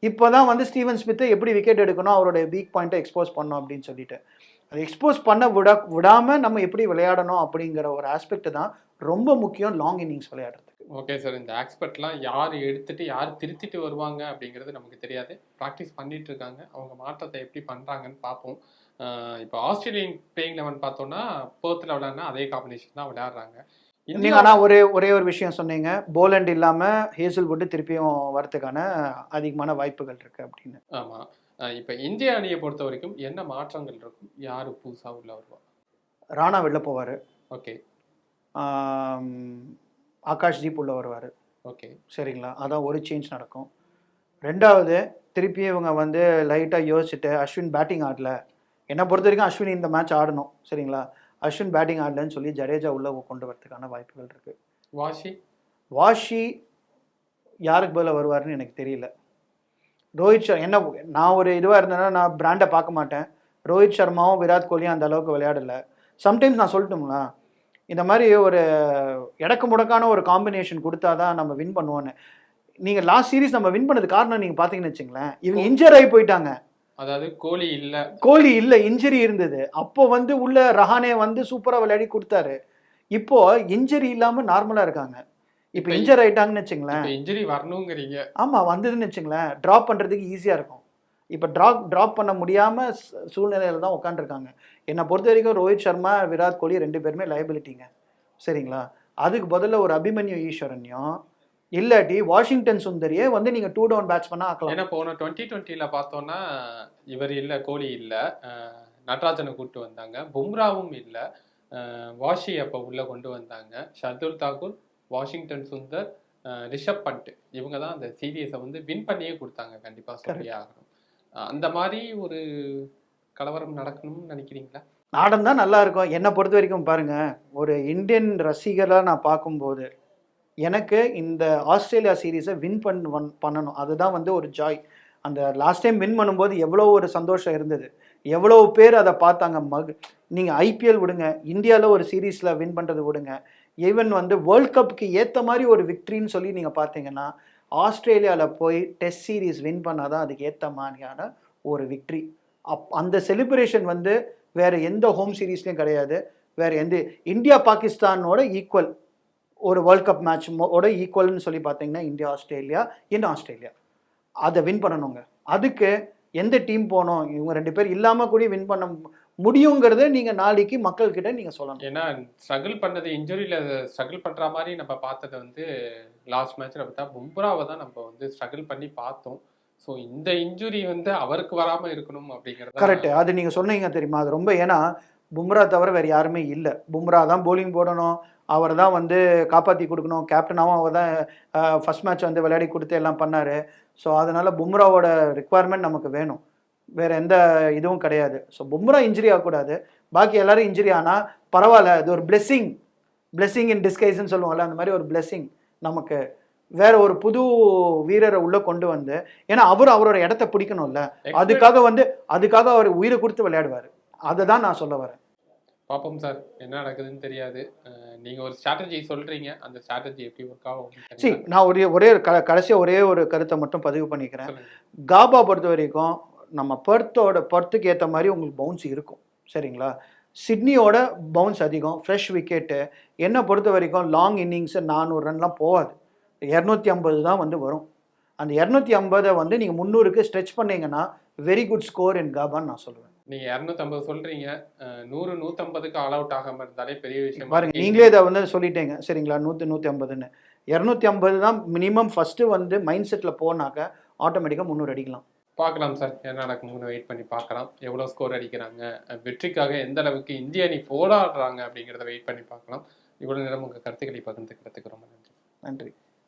Speaker 2: இப்போ தான் வந்து ஸ்டீவன் ஸ்மித்தை எப்படி விக்கெட் எடுக்கணும், அவரோட வீக் பாயிண்ட்டை எக்ஸ்போஸ் பண்ணணும் அப்படின்னு சொல்லிட்டு அதை எக்ஸ்போஸ் பண்ண விடாமல் நம்ம எப்படி விளையாடணும் அப்படிங்கிற ஒரு ஆஸ்பெக்ட் தான் ரொம்ப முக்கியம் லாங் இன்னிங்ஸ் விளையாடுறதுக்கு.
Speaker 1: ஓகே சார், இந்த ஆஸ்பெக்ட்லாம் யார் எடுத்துட்டு யார் திருத்திட்டு வருவாங்க அப்படிங்கிறது நமக்கு தெரியாது. ப்ராக்டிஸ் பண்ணிட்டு இருக்காங்க, அவங்க மாற்றத்தை எப்படி பண்ணுறாங்கன்னு பார்ப்போம். இப்போ ஆஸ்திரேலியன் பிளேயிங் 11 பார்த்தோம்னா பேர்த்தில் விளையாடுனா அதே காம்பினேஷன் தான் விளையாடுறாங்க.
Speaker 2: நீங்கள் ஆனால் ஒரே ஒரு விஷயம் சொன்னீங்க, போலண்ட் இல்லாமல் ஹேசல்வுட் திருப்பியும் வரதுக்கான அதிகமான வாய்ப்புகள் இருக்குது அப்படின்னு.
Speaker 1: ஆமாம், இப்போ இந்திய அணியை பொறுத்த வரைக்கும் என்ன மாற்றங்கள் இருக்கும்? யார் புதுசாக உள்ள வருவா?
Speaker 2: ராணா வெளில போவார்.
Speaker 1: ஓகே.
Speaker 2: ஆகாஷ்தீப் உள்ள வருவார்.
Speaker 1: ஓகே,
Speaker 2: சரிங்களா? அதான் ஒரு சேஞ்ச் நடக்கும். ரெண்டாவது, திருப்பி இவங்க வந்து லைட்டாக யோசிச்சுட்டு அஸ்வின் பேட்டிங் ஆடல, என்னை பொறுத்த வரைக்கும் அஸ்வின் இந்த மேட்ச் ஆடணும், சரிங்களா? அஸ்வின் பேட்டிங் ஆடலன்னு சொல்லி ஜடேஜா உள்ளே கொண்டு வரதுக்கான வாய்ப்புகள் இருக்குது. வாஷி யாருக்கு பதிலாக வருவார்னு எனக்கு தெரியல. ரோஹித் சர்மா என்ன, நான் ஒரு இதுவாக இருந்தேன்னா நான் பிராண்டை பார்க்க மாட்டேன். ரோஹித் சர்மாவும் விராட் கோலியும் அந்த அளவுக்கு விளையாடலை. சம்டைம்ஸ் நான் சொல்லட்டுங்களா, இந்த மாதிரி ஒரு இடக்கு முடக்கான ஒரு காம்பினேஷன் கொடுத்தா தான் நம்ம வின் பண்ணுவோன்னு. நீங்கள் லாஸ்ட் சீரீஸ் நம்ம வின் பண்ணது காரணம் நீங்கள் பார்த்தீங்கன்னு வச்சுங்களேன், இவங்க இன்ஜர் ஆகி போயிட்டாங்க.
Speaker 1: அதாவது கோலி இல்லை, இன்ஜரி இருந்தது. அப்போ வந்து உள்ள ரஹானே வந்து சூப்பராக விளையாடி கொடுத்தாரு. இப்போ இன்ஜரி இல்லாமல் நார்மலாக இருக்காங்க. இப்போ இன்ஜர் ஆயிட்டாங்கன்னு வச்சுங்களேன், இன்ஜரி வரணுங்கிறீங்க.
Speaker 2: ஆமாம், வந்ததுன்னு வச்சுங்களேன் ட்ராப் பண்ணுறதுக்கு ஈஸியாக இருக்கும். இப்போ ட்ராப் பண்ண முடியாமல் சூழ்நிலையில் தான் உட்காந்துருக்காங்க. என்னை பொறுத்த வரைக்கும் ரோஹித் சர்மா விராட் கோலி 2 பேருமே லைபிலிட்டிங்க, சரிங்களா? அதுக்கு பதில் ஒரு அபிமன்யு ஈஸ்வரனையும் இல்லாட்டி வாஷிங்டன் சுந்தரியே வந்து நீங்கள் 2 டவுன் பேட்ஸ்மேனாக ஆக்கலாம்.
Speaker 1: ஏன்னா போன 2020ல் பார்த்தோன்னா இவர் இல்லை, கோலி இல்லை, நடராஜனை கூப்பிட்டு வந்தாங்க, பும்ராவும் இல்லை, வாஷி அப்போ உள்ளே கொண்டு வந்தாங்க, ஷர்துல் தாக்கூர், வாஷிங்டன் சுந்தர், ரிஷப் பண்ட், இவங்க தான் அந்த சீரியஸை வந்து வின் பண்ணியே கொடுத்தாங்க. கண்டிப்பாக சொல்லியே ஆகணும். அந்த மாதிரி ஒரு கலவரம் நடக்கணும்னு நினைக்கிறீங்களா?
Speaker 2: நாடம் நல்லா இருக்கும். என்னை பொறுத்த வரைக்கும் பாருங்கள், ஒரு இந்தியன் ரசிகராக நான் பார்க்கும்போது எனக்கு இந்த ஆஸ்திரேலியா சீரீஸை வின் பண்ணணும், அதுதான் வந்து ஒரு ஜாய். அந்த லாஸ்ட் டைம் வின் பண்ணும்போது எவ்வளோ ஒரு சந்தோஷம் இருந்தது. எவ்வளோ பேர் அதை பார்த்தாங்க. நீங்கள் ஐபிஎல் விடுங்க, இந்தியாவில் ஒரு சீரீஸில் வின் பண்ணுறது விடுங்க, ஈவன் வந்து வேர்ல்ட் கப்புக்கு ஏற்ற மாதிரி ஒரு விக்ட்ரின்னு சொல்லி நீங்கள் பார்த்தீங்கன்னா ஆஸ்திரேலியாவில் போய் டெஸ்ட் சீரீஸ் வின் பண்ணாதான் அதுக்கு ஏற்ற மாதிரியான ஒரு விக்ட்ரி. அந்த செலிப்ரேஷன் வந்து வேறு எந்த ஹோம் சீரீஸ்லையும் கிடையாது. வேறு எந்த இந்தியா பாகிஸ்தானோட ஈக்குவல் ஒரு வேர்ல்ட் கப் மேட்ச் ஓட ஈக்குவல்னு சொல்லி பார்த்தீங்கன்னா இந்தியா ஆஸ்திரேலியா இன் ஆஸ்திரேலியா அதை வின் பண்ணணுங்க. அதுக்கு எந்த டீம் போனோம், இவங்க 2 பேர் இல்லாமல் கூட வின் பண்ண முடியுங்கிறத நீங்கள் நாளைக்கு மக்கள்கிட்ட நீங்கள் சொல்லணும்.
Speaker 1: ஏன்னா ஸ்ட்ரகிள் பண்ணது இன்ஜுரியில் ஸ்ட்ரகிள் பண்ணுற மாதிரி நம்ம பார்த்தது வந்து லாஸ்ட் மேட்ச்சில் பார்த்தா பும்ராவை தான் நம்ம வந்து ஸ்ட்ரகிள் பண்ணி பார்த்தோம். ஸோ இந்த இன்ஜுரி வந்து அவருக்கு வராமல் இருக்கணும் அப்படிங்கிறது
Speaker 2: கரெக்ட். அது நீங்கள் சொன்னீங்க தெரியுமா, அது ரொம்ப, ஏன்னா பும்ரா தவிர வேறு யாருமே இல்லை. பும்ரா தான் போலிங் போடணும், அவர் தான் வந்து காப்பாற்றி கொடுக்கணும், கேப்டனாகவும் அவர் தான் ஃபஸ்ட் மேட்ச் வந்து விளையாடி கொடுத்து எல்லாம் பண்ணார். ஸோ அதனால் பும்ராவோட ரிக்குவயர்மெண்ட் நமக்கு வேணும், வேறு எந்த இதுவும் கிடையாது. ஸோ பும்ரா இன்ஜுரி ஆகக்கூடாது, பாக்கி எல்லாரும் இன்ஜுரி ஆனால் பரவாயில்ல, அது ஒரு பிளெஸ்ஸிங் இன் டிஸ்கைஸ்ன்னு சொல்லுவோம்ல, அந்த மாதிரி ஒரு பிளெஸ்ஸிங் நமக்கு. வேற ஒரு புது வீரரை உள்ள கொண்டு வந்து, ஏன்னா அவரோட இடத்த பிடிக்கணும்ல, அதுக்காக அவர் உயிரை கொடுத்து விளையாடுவார். அதை தான் நான் சொல்ல வரேன்.
Speaker 1: பார்ப்போம் சார், என்ன நடக்குதுன்னு தெரியாது. நீங்க ஒரு ஸ்ட்ராட்டஜி சொல்றீங்க, அந்த ஸ்ட்ராட்டஜி எப்படி ஒர்க் ஆகும்?
Speaker 2: நான் கடைசியாக ஒரே ஒரு கருத்தை மட்டும் பதிவு பண்ணிக்கிறேன். காபா பொறுத்த வரைக்கும் நம்ம பர்த்துக்கு ஏற்ற மாதிரி உங்களுக்கு பவுன்ஸ் இருக்கும், சரிங்களா? சிட்னியோட பவுன்ஸ் அதிகம், ஃப்ரெஷ் விக்கெட்டு. என்னை பொறுத்த வரைக்கும் லாங் இன்னிங்ஸு 400 ரன்லாம் போகாது, 250 தான் வந்து வரும். அந்த 250 வந்து நீங்கள் 300க்கு ஸ்ட்ரெச் பண்ணீங்கன்னா வெரி குட் ஸ்கோர் இன் காபான்னு நான் சொல்லுவேன்.
Speaker 1: நீங்கள் 250 சொல்கிறீங்க, 100 150க்கு ஆல் அவுட் ஆகாமல் இருந்தாலே பெரிய விஷயம்.
Speaker 2: பாருங்கள், நீங்களே இதை வந்து சொல்லிட்டீங்க, சரிங்களா? 100 150ன்னு 250 தான் மினிமம் ஃபஸ்ட்டு வந்து மைண்ட் செட்டில் போனாக்க ஆட்டோமேட்டிக்காக 300 அடிக்கலாம்.
Speaker 1: பார்க்கலாம் சார், என்ன நடக்கும்னு வெயிட் பண்ணி பார்க்கலாம். எவ்வளோ ஸ்கோர் அடிக்கிறாங்க, வெற்றிக்காக எந்த அளவுக்கு இந்திய அணி போராடுறாங்க அப்படிங்கிறத வெயிட் பண்ணி பார்க்கலாம். இவ்வளோ நேரம் உங்கள் கருத்துக்களை பகிர்ந்துக்கிறதுக்கு ரொம்ப நன்றி.
Speaker 2: நன்றி.